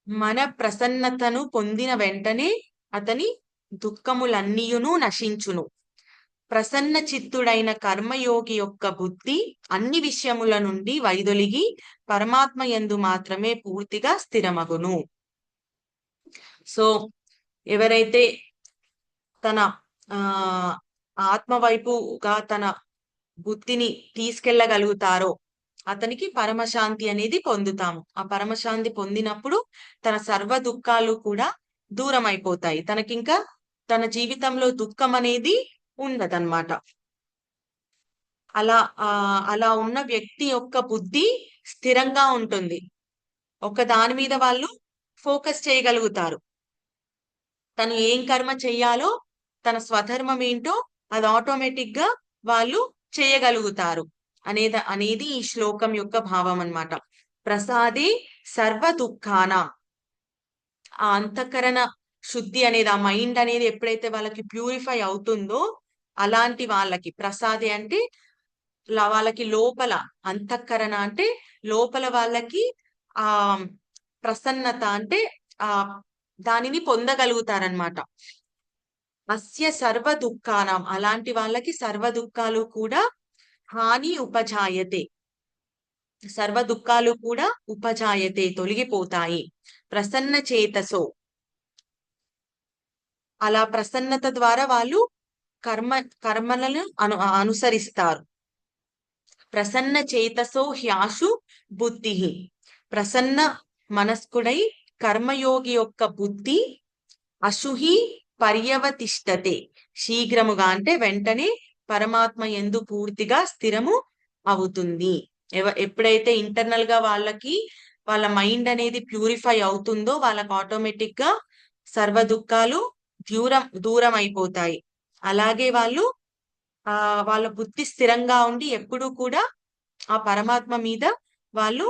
మన ప్రసన్నతను పొందిన వెంటనే అతని దుఃఖములన్నీయును నశించును. ప్రసన్న చిత్తుడైన కర్మయోగి యొక్క బుద్ధి అన్ని విషయముల నుండి వైదొలిగి పరమాత్మ యందు మాత్రమే పూర్తిగా స్థిరమగును. సో ఎవరైతే తన ఆత్మ వైపుగా తన బుద్ధిని తీసుకెళ్లగలుగుతారో అతనికి పరమశాంతి అనేది పొందుతాము. ఆ పరమశాంతి పొందినప్పుడు తన సర్వ దుఃఖాలు కూడా దూరం అయిపోతాయి. తనకింకా తన జీవితంలో దుఃఖం అనేది ఉండదన్నమాట. అలా ఉన్న వ్యక్తి యొక్క బుద్ధి స్థిరంగా ఉంటుంది. ఒక దాని మీద వాళ్ళు ఫోకస్ చేయగలుగుతారు. తను ఏం కర్మ చెయ్యాలో, తన స్వధర్మం ఏంటో అది ఆటోమేటిక్ గా వాళ్ళు చేయగలుగుతారు అనేది ఈ శ్లోకం యొక్క భావం అన్నమాట. ప్రసాదే సర్వ దుఃఖాన, ఆ అంతఃకరణ శుద్ధి అనేది, ఆ మైండ్ అనేది ఎప్పుడైతే వాళ్ళకి ప్యూరిఫై అవుతుందో అలాంటి వాళ్ళకి ప్రసాదే అంటే వాళ్ళకి లోపల, అంతఃకరణ అంటే లోపల వాళ్ళకి ఆ ప్రసన్నత అంటే ఆ దానిని పొందగలుగుతారనమాట. అస్య సర్వ దుఃఖానం, అలాంటి వాళ్ళకి సర్వ దుఃఖాలు కూడా హాని ఉపజాయతే, సర్వ దుఃఖాలు కూడా ఉపజాయతే తొలగిపోతాయి. ప్రసన్న చేతసో, అలా ప్రసన్నత ద్వారా వాళ్ళు కర్మలను అనుసరిస్తారు. ప్రసన్న చేతసో హ్యాశు బుద్ధి, ప్రసన్న మనస్కుడై కర్మయోగి యొక్క బుద్ధి అశుహి పర్యవతిష్ఠతే, శీఘ్రముగా అంటే వెంటనే పరమాత్మ యందు పూర్తిగా స్థిరము అవుతుంది. ఎప్పుడైతే ఇంటర్నల్ గా వాళ్ళ మైండ్ అనేది ప్యూరిఫై అవుతుందో వాళ్ళకి ఆటోమేటిక్ గా సర్వ దుఃఖాలు దూరం అయిపోతాయి. అలాగే వాళ్ళ బుద్ధి స్థిరంగా ఉండి ఎప్పుడూ కూడా ఆ పరమాత్మ మీద వాళ్ళు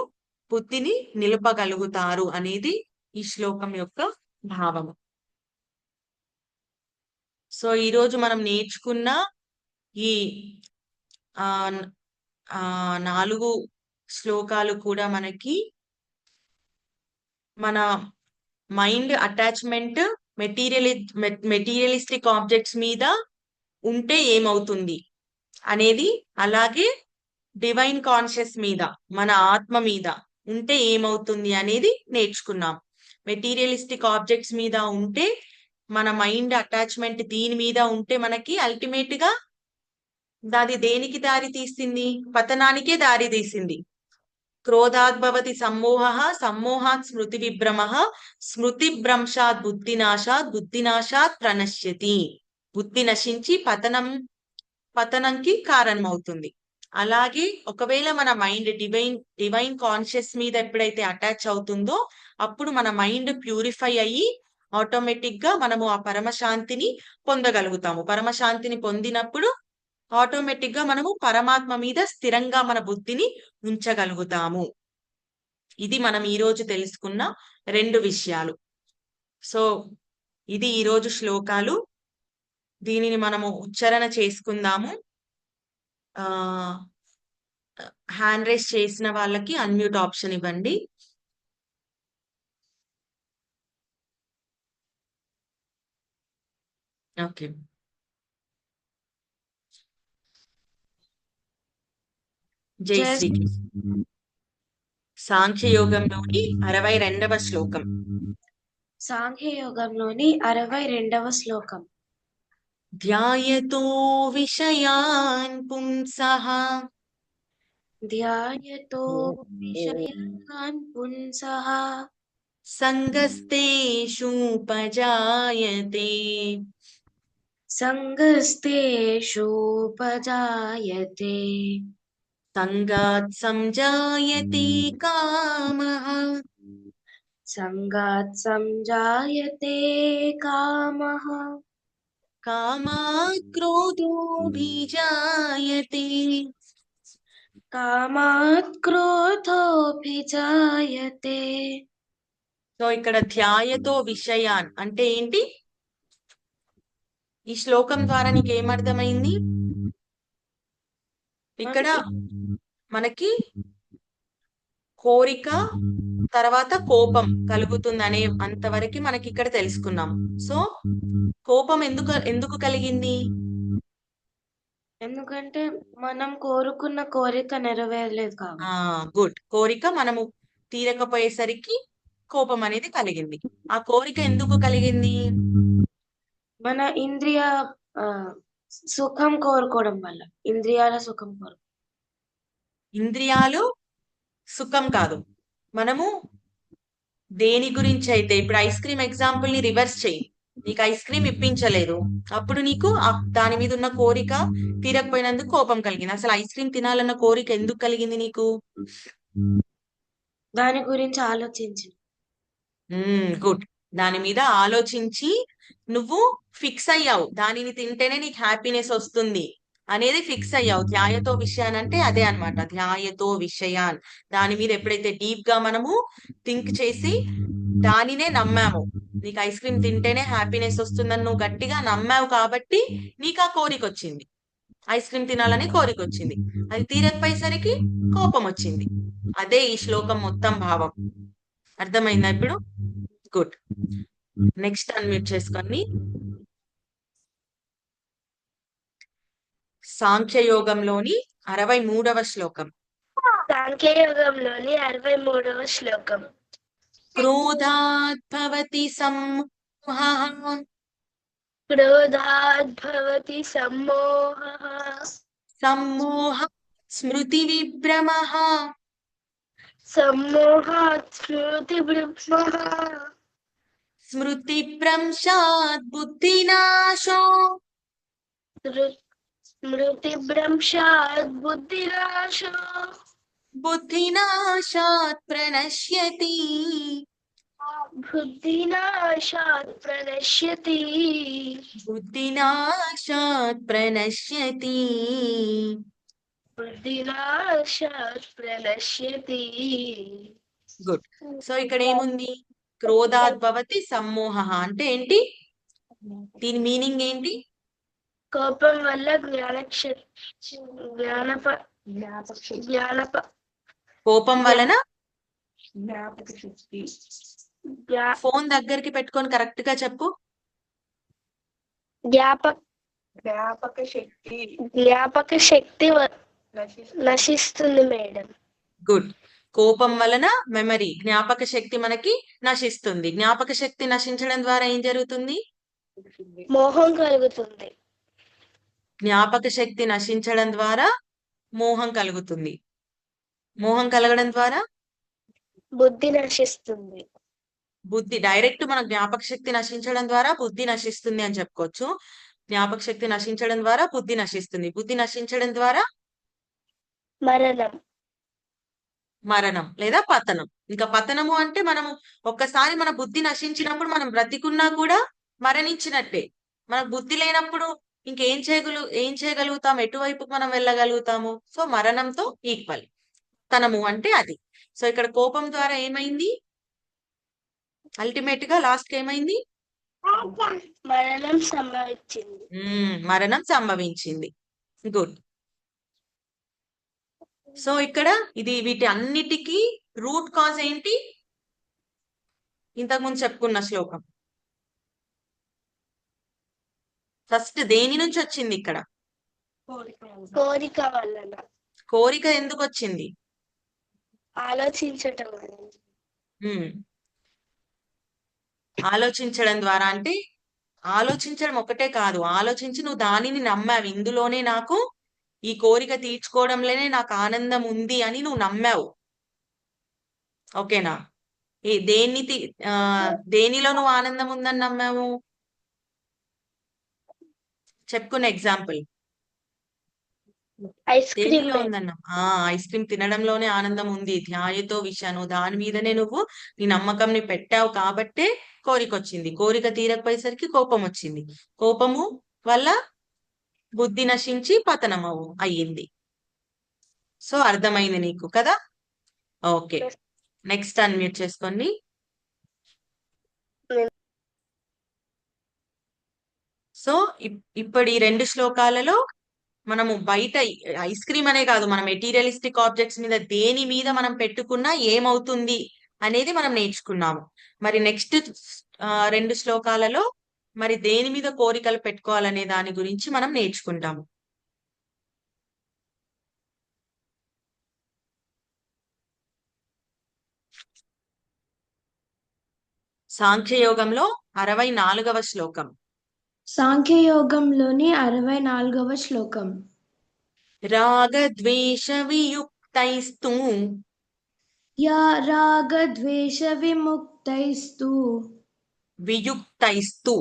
బుద్ధిని నిలపగలుగుతారు అనేది ఈ శ్లోకం యొక్క భావము. సో ఈరోజు మనం నేర్చుకున్న ఈ 4 శ్లోకాలు కూడా మనకి మన మైండ్ అటాచ్మెంట్ మెటీరియలిస్టిక్ ఆబ్జెక్ట్స్ మీద ఉంటే ఏమవుతుంది అనేది, అలాగే డివైన్ కాన్షియస్ మీద, మన ఆత్మ మీద ఉంటే ఏమవుతుంది అనేది నేర్చుకున్నాం. మెటీరియలిస్టిక్ ఆబ్జెక్ట్స్ మీద ఉంటే, మన మైండ్ అటాచ్మెంట్ దీని మీద ఉంటే మనకి అల్టిమేట్ గా దాది దేనికి దారి తీసింది? పతనానికే దారి తీసింది. క్రోధాద్భవతి సమ్మోహ, సమ్మోహాత్ స్మృతి విభ్రమ, స్మృతి భ్రంశాత్ బుద్ధినాశాత్, బుద్ధినాశాత్ ప్రణశ్యతి, బుద్ధి నశించి పతనంకి కారణమవుతుంది. అలాగే ఒకవేళ మన మైండ్ డివైన్ కాన్షియస్ మీద ఎప్పుడైతే అటాచ్ అవుతుందో అప్పుడు మన మైండ్ ప్యూరిఫై అయ్యి ఆటోమేటిక్ గా మనము ఆ పరమశాంతిని పొందగలుగుతాము. పరమశాంతిని పొందినప్పుడు ఆటోమేటిక్ గా మనము పరమాత్మ మీద స్థిరంగా మన బుద్ధిని ఉంచగలుగుతాము. ఇది మనం ఈరోజు తెలుసుకున్న 2 విషయాలు. సో ఇది ఈరోజు శ్లోకాలు. దీనిని మనము ఉచ్చారణ చేసుకుందాము. హ్యాండ్ రైస్ చేసిన వాళ్ళకి అన్మ్యూట్ ఆప్షన్ ఇవ్వండి. ఓకే. జై జయ శ్రీకృష్ణ. సాంఖ్యయోగంలోని 62వ శ్లోకం. సాంఖ్యయోగంలోని 62వ శ్లోకం. ధ్యాయతో విషయాన్ పుంసః ధ్యాయతో విషయాన్ పుంసః సంగస్తేషూపజాయతే సంగస్తేషూపజాయతే సంగాత్ సంజాయతే కామః సంగాత్ సంజాయతే కామః కామాత్ క్రోధోభిజాయతే కామాత్ క్రోధోభిజాయతే. సో ఇక్కడ ధ్యాయతో విషయాన్ అంటే ఏంటి? ఈ శ్లోకం ద్వారా నీకు ఏమర్థమైంది? ఇక్కడ మనకి కోరిక తర్వాత కోపం కలుగుతుందనే అంతవరకు మనకి ఇక్కడ తెలుసుకున్నాం. సో కోపం ఎందుకు కలిగింది? ఎందుకంటే మనం కోరుకున్న కోరిక నెరవేరలేదు కాబట్టి. గుడ్. కోరిక మనము తీరకపోయేసరికి కోపం అనేది కలిగింది. ఆ కోరిక ఎందుకు కలిగింది? మన ఇంద్రియ సుఖం కోరుకోవడం వల్ల. ఇంద్రియాల సుఖం ఇంద్రియాలు సుఖం కాదు. మనము దేని గురించి అయితే, ఇప్పుడు ఐస్ క్రీమ్ ఎగ్జాంపుల్ ని రివర్స్ చేయి. నీకు ఐస్ క్రీమ్ ఇప్పించలేదు, అప్పుడు నీకు దాని మీద ఉన్న కోరిక తీరకపోయినందుకు కోపం కలిగింది. అసలు ఐస్ క్రీమ్ తినాలన్న కోరిక ఎందుకు కలిగింది నీకు? దాని గురించి ఆలోచించి. గుడ్. దాని మీద ఆలోచించి నువ్వు ఫిక్స్ అయ్యావు, దానిని తింటేనే నీకు హ్యాపీనెస్ వస్తుంది అనేది ఫిక్స్ అయ్యావు. ధ్యాయతో విషయాన్ అంటే అదే అన్నమాట. ధ్యాయతో విషయాన్, దాని మీద ఎప్పుడైతే డీప్ గా మనము థింక్ చేసి దానినే నమ్మాము, నీకు ఐస్ క్రీమ్ తింటేనే హ్యాపీనెస్ వస్తుందని నువ్వు గట్టిగా నమ్మావు కాబట్టి నీకు ఆ కోరిక వచ్చింది, ఐస్ క్రీమ్ తినాలని కోరిక వచ్చింది. అది తీరకపోయేసరికి కోపం వచ్చింది. అదే ఈ శ్లోకం మొత్తం భావం. అర్థమైందా ఇప్పుడు? గుడ్. నెక్స్ట్ అన్మ్యూట్ చేసుకొని సాంఖ్యయోగంలోని 63వ శ్లోకం. సాంఖ్యయోగంలోని 63వ శ్లోకం. క్రోధాత్ భవతి సమ్మోహః క్రోధాత్ భవతి సమ్మోహః సమ్మోహాత్ స్మృతి విభ్రమః సమ్మోహాత్ స్మృతి విభ్రమః స్మృతిభ్రంశాత్ బుద్ధినాశో స్మృతిభ్రంశాత్ బుద్ధినాశో బుద్ధినాశాత్ ప్రణశ్యతి బుద్ధినాశాత్ ప్రణశ్యతి బుద్ధినాశాత్ ప్రణశ్యతి. బుద్ధినాశాత్ ప్రణశ్యతి. గుడ్. సో ఇక్కడ ఏముంది? క్రోధాద్భవతి సమ్మోహ అంటే ఏంటి? దీని మీనింగ్ ఏంటి? కోపం వల్ల కోపం వలన జ్ఞాపక శక్తి. ఫోన్ దగ్గరికి పెట్టుకొని కరెక్ట్ గా చెప్పు. జ్ఞాపక శక్తి నశిస్తుంది మేడం. గుడ్. కోపం వలన మెమరీ, జ్ఞాపక శక్తి మనకి నశిస్తుంది. జ్ఞాపక శక్తి నశించడం ద్వారా ఏం జరుగుతుంది? మోహం కలుగుతుంది. జ్ఞాపక శక్తి నశించడం ద్వారా మోహం కలుగుతుంది. మోహం కలగడం ద్వారా బుద్ధి నశిస్తుంది. బుద్ధి డైరెక్ట్ మన జ్ఞాపక శక్తి నశించడం ద్వారా బుద్ధి నశిస్తుంది అని చెప్పుకోవచ్చు. జ్ఞాపక శక్తి నశించడం ద్వారా బుద్ధి నశిస్తుంది. బుద్ధి నశించడం ద్వారా మరణం లేదా పతనం. ఇంకా పతనము అంటే మనము ఒక్కసారి మన బుద్ధి నశించినప్పుడు మనం బ్రతికున్నా కూడా మరణించినట్టే. మనకు బుద్ధి లేనప్పుడు ఇంకేం చేయగలుగుతాం? ఎటువైపుకు మనం వెళ్ళగలుగుతాము? సో మరణంతో ఈక్వల్ పతనము అంటే అది. సో ఇక్కడ కోపం ద్వారా ఏమైంది? అల్టిమేట్ గా లాస్ట్ ఏమైంది? మరణం సంభవించింది. గుడ్. సో ఇక్కడ ఇది వీటి అన్నిటికీ రూట్ కాజ్ ఏంటి? ఇంతకుముందు చెప్పుకున్న శ్లోకం. ఫస్ట్ దేని నుంచి వచ్చింది ఇక్కడ? కోరిక వలన, కోరిక ఎందుకు వచ్చింది? ఆలోచించటం వలన. ఉమ్, ఆలోచించడం ద్వారా అంటే ఆలోచించడం ఒకటే కాదు, ఆలోచించి నువ్వు దానిని నమ్మావు. ఇందులోనే నాకు ఈ కోరిక తీర్చుకోవడంలోనే నాకు ఆనందం ఉంది అని నువ్వు నమ్మావు. ఓకేనా? ఈ దేనిలో నువ్వు ఆనందం ఉందని నమ్మావు? చెప్పుకున్న ఎగ్జాంపుల్ ఐస్ క్రీమ్ దేనిలో ఉందన్నా? ఐస్ క్రీమ్ తినడంలోనే ఆనందం ఉంది. ధ్యాయతో విషయాను దాని మీదనే నువ్వు నీ నమ్మకంని పెట్టావు కాబట్టే కోరిక వచ్చింది. కోరిక తీరకపోయేసరికి కోపం వచ్చింది. కోపము వల్ల బుద్ధి నశించి పతనం అయ్యింది. సో అర్థమైంది నీకు కదా? ఓకే, నెక్స్ట్ అన్మ్యూట్ చేసుకోండి. సో ఇప్పుడు ఈ 2 శ్లోకాలలో మనము బయట ఐస్ క్రీమ్ అనే కాదు, మన మెటీరియలిస్టిక్ ఆబ్జెక్ట్స్ మీద దేని మీద మనం పెట్టుకున్నా ఏమవుతుంది అనేది మనం నేర్చుకున్నాము. మరి నెక్స్ట్ 2 శ్లోకాలలో మరి దేని మీద కోరికలు పెట్టుకోవాలనే దాని గురించి మనం నేర్చుకుంటాము. సాంఖ్యయోగంలో 64వ శ్లోకం. సాంఖ్యయోగంలోని 64వ శ్లోకం. రాగద్వేష వియుక్తైస్తు యా రాగద్వేష విముక్తైస్తు వియుక్తైస్తు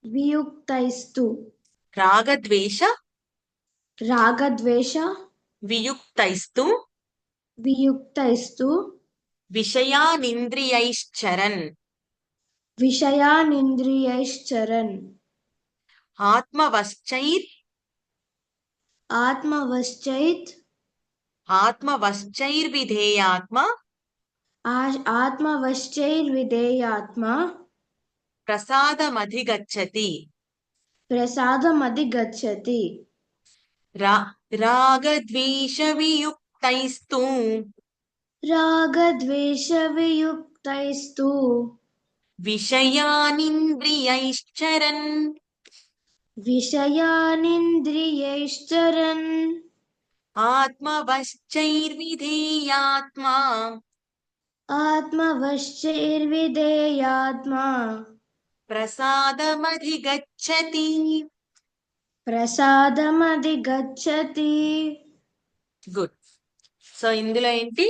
వియుక్తైస్తు రాగద్వేష రాగద్వేష వియుక్తైస్తు వియుక్తైస్తు విషయానింద్రియైశ్చరన్ విషయానింద్రియైశ్చరన్ ఆత్మవశ్చైర్ ఆత్మవశ్చైర్విధేయాత్మ ఆత్మవశ్చైర్విధేయాత్మ ప్రసాదమధిగచ్చతి ప్రసాదమధిగచ్చతి రాగద్వేష వియుక్తైస్తు రాగద్వేష వియుక్తైస్తు విషయానింద్రియైశ్చరన్ విషయానింద్రియైశ్చరన్ ఆత్మవశ్చైర్విధేయాత్మ ఆత్మవశ్చైర్విధేయాత్మ ప్రసాదమధిగచ్చతి. ప్రసాదమధిగచ్చతి. గుడ్. సో ఇందులో ఏంటి?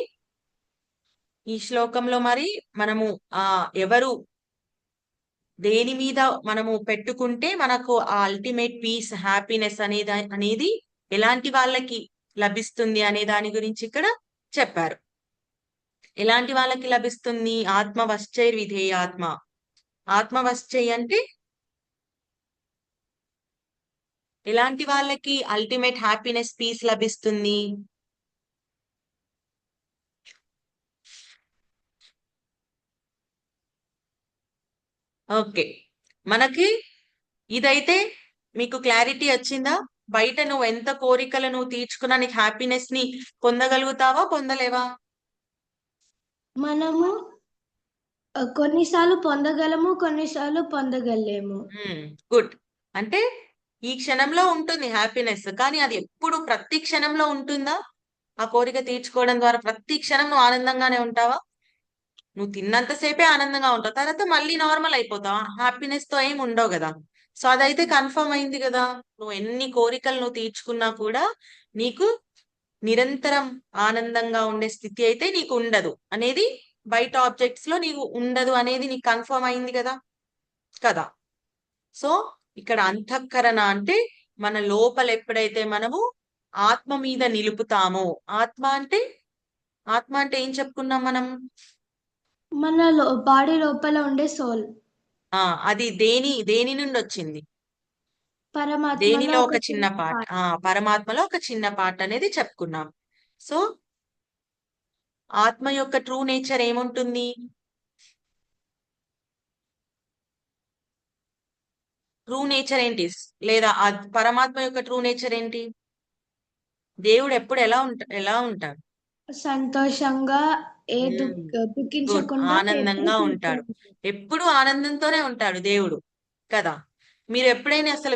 ఈ శ్లోకంలో మరి మనము ఎవరు దేని మీద మనము పెట్టుకుంటే మనకు ఆ అల్టిమేట్ పీస్, హ్యాపీనెస్ అనేది ఎలాంటి వాళ్ళకి లభిస్తుంది అనే దాని గురించి ఇక్కడ చెప్పారు. ఎలాంటి వాళ్ళకి లభిస్తుంది? ఆత్మవశ్చైర్ విధేయాత్మ. ఆత్మవశ్చై అంటే ఎలాంటి వాళ్ళకి అల్టిమేట్ హ్యాపీనెస్, పీస్ లభిస్తుంది? ఓకే, మనకి ఇదైతే మీకు క్లారిటీ వచ్చిందా? బయట నువ్వు ఎంత కోరికలు నువ్వు తీర్చుకున్నా నీకు హ్యాపీనెస్ ని పొందగలుగుతావా, పొందలేవా? మనము కొన్నిసార్లు పొందగలము, కొన్నిసార్లు పొందగలేము. గుడ్. అంటే ఈ క్షణంలో ఉంటుంది హ్యాపీనెస్, కానీ అది ఎప్పుడు ప్రతి క్షణంలో ఉంటుందా? ఆ కోరిక తీర్చుకోవడం ద్వారా ప్రతి క్షణం నువ్వు ఆనందంగానే ఉంటావా? నువ్వు తిన్నంతసేపే ఆనందంగా ఉంటావు, తర్వాత మళ్ళీ నార్మల్ అయిపోతావు, హ్యాపీనెస్ తో ఏం ఉండవు కదా. సో అదైతే కన్ఫర్మ్ అయింది కదా. నువ్వు ఎన్ని కోరికలు నువ్వు తీర్చుకున్నా కూడా నీకు నిరంతరం ఆనందంగా ఉండే స్థితి అయితే నీకు ఉండదు అనేది, బయట ఆబ్జెక్ట్స్ లో నీకు ఉండదు అనేది నీకు కన్ఫర్మ్ అయింది కదా కదా. సో ఇక్కడ అంతఃకరణ అంటే మన లోపల ఎప్పుడైతే మనము ఆత్మ మీద నిలుపుతామో, ఆత్మ అంటే ఏం చెప్పుకున్నాం మనం? మన బాడీ లోపల ఉండే సోల్. అది దేని నుండి వచ్చింది? దేనిలో ఒక చిన్న పార్ట్. పరమాత్మలో ఒక చిన్న పార్ట్ అనేది చెప్పుకున్నాం. సో ఆత్మ యొక్క ట్రూ నేచర్ ఏముంటుంది? ట్రూ నేచర్ ఏంటి? లేదా పరమాత్మ యొక్క ట్రూ నేచర్ ఏంటి? దేవుడు ఎప్పుడు ఎలా ఉంటాడు? సంతోషంగా గుడ్. దుఃఖించకుండా ఆనందంగా ఎప్పుడు ఉంటాడు. చూస్తూ ఎప్పుడు ఆనందంతోనే ఉంటాడు దేవుడు కదా. మీరు ఎప్పుడైనా అసలు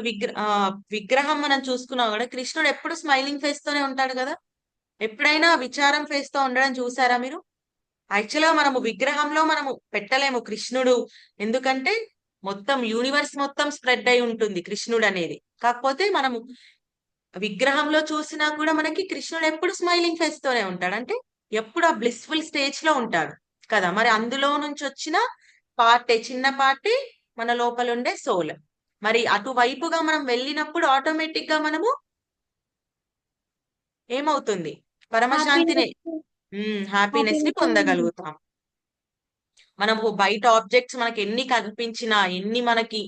విగ్రహం మనం చూసుకున్నా కూడా కృష్ణుడు ఎప్పుడు స్మైలింగ్ ఫేస్ తోనే ఉంటాడు కదా. ఎప్పుడైనా విచారం ఫేస్ తో ఉండడం చూసారా మీరు? యాక్చువల్ గా మనము విగ్రహంలో మనము పెట్టలేము కృష్ణుడు, ఎందుకంటే మొత్తం యూనివర్స్ మొత్తం స్ప్రెడ్ అయి ఉంటుంది కృష్ణుడు అనేది. కాకపోతే మనము విగ్రహంలో చూసినా కూడా మనకి కృష్ణుడు ఎప్పుడు స్మైలింగ్ ఫేస్ తోనే ఉంటాడు, అంటే ఎప్పుడు ఆ బ్లిస్ఫుల్ స్టేజ్ లో ఉంటాడు కదా. మరి అందులో నుంచి వచ్చిన పార్టే, చిన్న పార్టే మన లోపల ఉండే సోల్. మరి అటువైపుగా మనం వెళ్ళినప్పుడు ఆటోమేటిక్ గా మనము ఏమవుతుంది? పరమశాంతిని, హ్యాపీనెస్ ని పొందగలుగుతాం. మనము బయట ఆబ్జెక్ట్స్ మనకి ఎన్ని కనిపించినా, ఎన్ని మనకి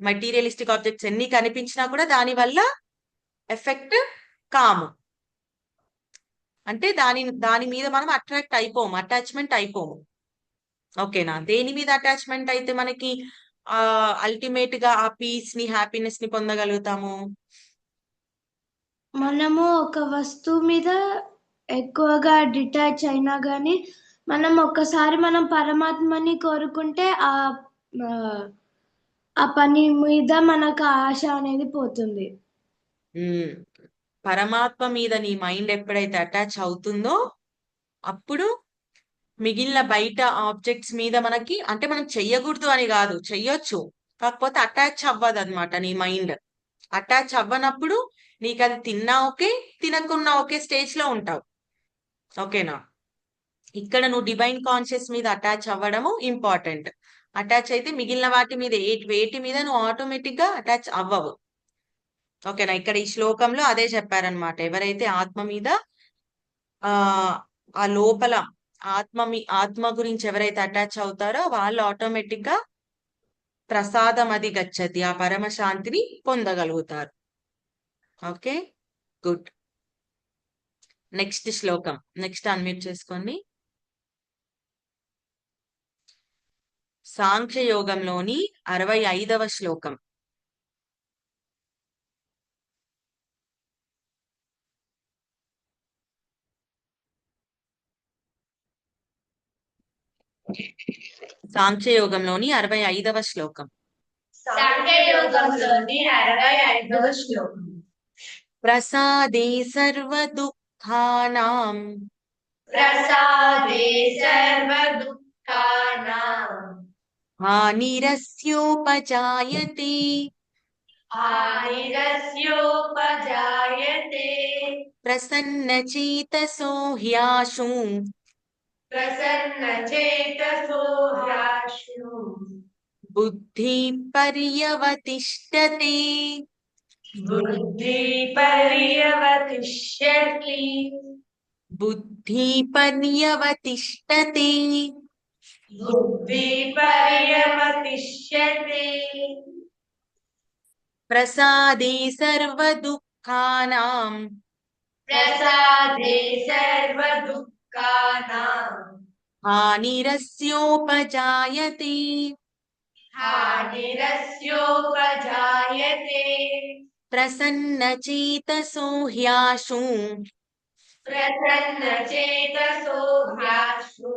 మెటీరియలిస్టిక్ ఆబ్జెక్ట్స్ ఎన్ని కనిపించినా కూడా దాని వల్ల ఎఫెక్ట్ కాము. అంటే దాని మీద మనం అట్రాక్ట్ అయిపోము, అటాచ్మెంట్ అయిపోము. ఓకేనా? దేని మీద అటాచ్మెంట్ అయితే మనకి అల్టిమేట్ గా ఆ పీస్ ని, హ్యాపీనెస్ ని పొందగలుగుతాము? మనము ఒక వస్తువు మీద ఎక్కువగా డిటాచ్ అయినా గానీ ఒక్కసారి మనం పరమాత్మని కోరుకుంటే ఆ పని మీద మనకు ఆశ అనేది పోతుంది. పరమాత్మ మీద నీ మైండ్ ఎప్పుడైతే అటాచ్ అవుతుందో అప్పుడు మిగిలిన బయట ఆబ్జెక్ట్స్ మీద మనకి, అంటే మనం చెయ్యకూడదు అని కాదు, చెయ్యొచ్చు, కాకపోతే అటాచ్ అవ్వదు అనమాట నీ మైండ్. అటాచ్ అవ్వనప్పుడు నీకు అది తిన్నా ఓకే, తినకున్నా ఓకే స్టేజ్ లో ఉంటావు. ఓకేనా? ఇక్కడ నువ్వు డివైన్ కాన్షియస్ మీద అటాచ్ అవ్వడము ఇంపార్టెంట్. అటాచ్ అయితే మిగిలిన వాటి మీద వేటి మీద నువ్వు ఆటోమేటిక్ గా అటాచ్ అవ్వవు. ఓకేనా? ఇక్కడ ఈ శ్లోకంలో అదే చెప్పారనమాట. ఎవరైతే ఆత్మ మీద ఆ లోపల ఆత్మ గురించి ఎవరైతే అటాచ్ అవుతారో వాళ్ళు ఆటోమేటిక్ గా ప్రసాదం అది గచ్చతి, ఆ పరమశాంతిని పొందగలుగుతారు. Okay, good. నెక్స్ట్ శ్లోకం, నెక్స్ట్ అన్మ్యూట్ చేసుకోండి. సాంఖ్యయోగంలోని 65వ శ్లోకం. సాంఖ్యయోగంలోని 65వ శ్లోకం. సాంఖ్యయోగంలోని 65వ శ్లోకం. ప్రసాదే సర్వ దుఃఖానాం, ప్రసాదే సర్వ దుఃఖానాం, హానిరస్యోపజాయతే, హానిరస్యోపజాయతే, ప్రసన్నచేతసో హ్యాశు, ప్రసన్నచేతసో హ్యాశు, బుద్ధి పర్యవతిష్టతే, బుద్ధి పర్యవతిష్యతి, బుద్ధి పర్యవతిష్టతే, బుద్ధి పర్యవతిష్యతి, ప్రసాదే సర్వ దుఃఖానాం, ప్రసాదే సర్వ దుఃఖానాం, హానిరస్యోపజాయతే, హానిరస్యోపజాయతే, ప్రసన్నచేతసో హ్యాశు, ప్రసన్నచేతసో హ్యాశు,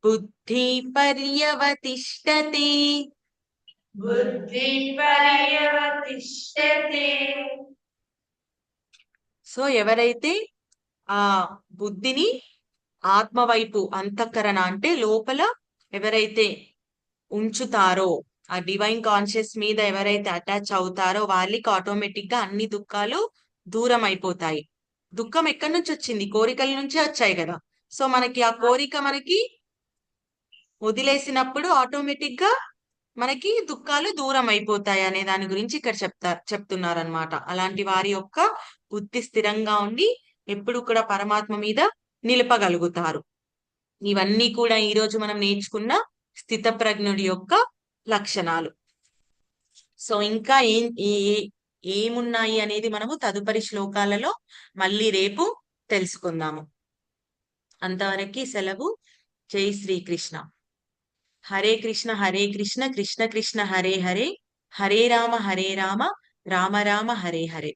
బుద్ధి పర్యవతిష్టతే. బుద్ధి పర్యవతిష్యతే. సో ఎవరైతే ఆ బుద్ధిని ఆత్మ వైపు, అంతఃకరణ అంటే లోపల ఎవరైతే ఉంచుతారో, ఆ డివైన్ కాన్షియస్ మీద ఎవరైతే అటాచ్ అవుతారో వాళ్ళకి ఆటోమేటిక్ గా అన్ని దుఃఖాలు దూరం అయిపోతాయి. దుఃఖం ఎక్కడి నుంచి వచ్చింది? కోరికల నుంచే వచ్చాయి కదా. సో మనకి ఆ కోరిక మనకి వదిలేసినప్పుడు ఆటోమేటిక్ గా మనకి దుఃఖాలు దూరం అయిపోతాయి అనే దాని గురించి ఇక్కడ చెప్తున్నారనమాట. అలాంటి వారి యొక్క బుద్ధి స్థిరంగా ఉండి ఎప్పుడు కూడా పరమాత్మ మీద నిలపగలుగుతారు. ఇవన్నీ కూడా ఈ రోజు మనం నేర్చుకున్న స్థితప్రజ్ఞుడి యొక్క లక్షణాలు. సో ఇంకా ఏమున్నాయి అనేది మనము తదుపరి శ్లోకాలలో మళ్ళీ రేపు తెలుసుకుందాము. అంతవరకు సెలవు. జై శ్రీకృష్ణ. హరే కృష్ణ హరే కృష్ణ కృష్ణ కృష్ణ హరే హరే, హరే రామ రామ రామ హరే హరే.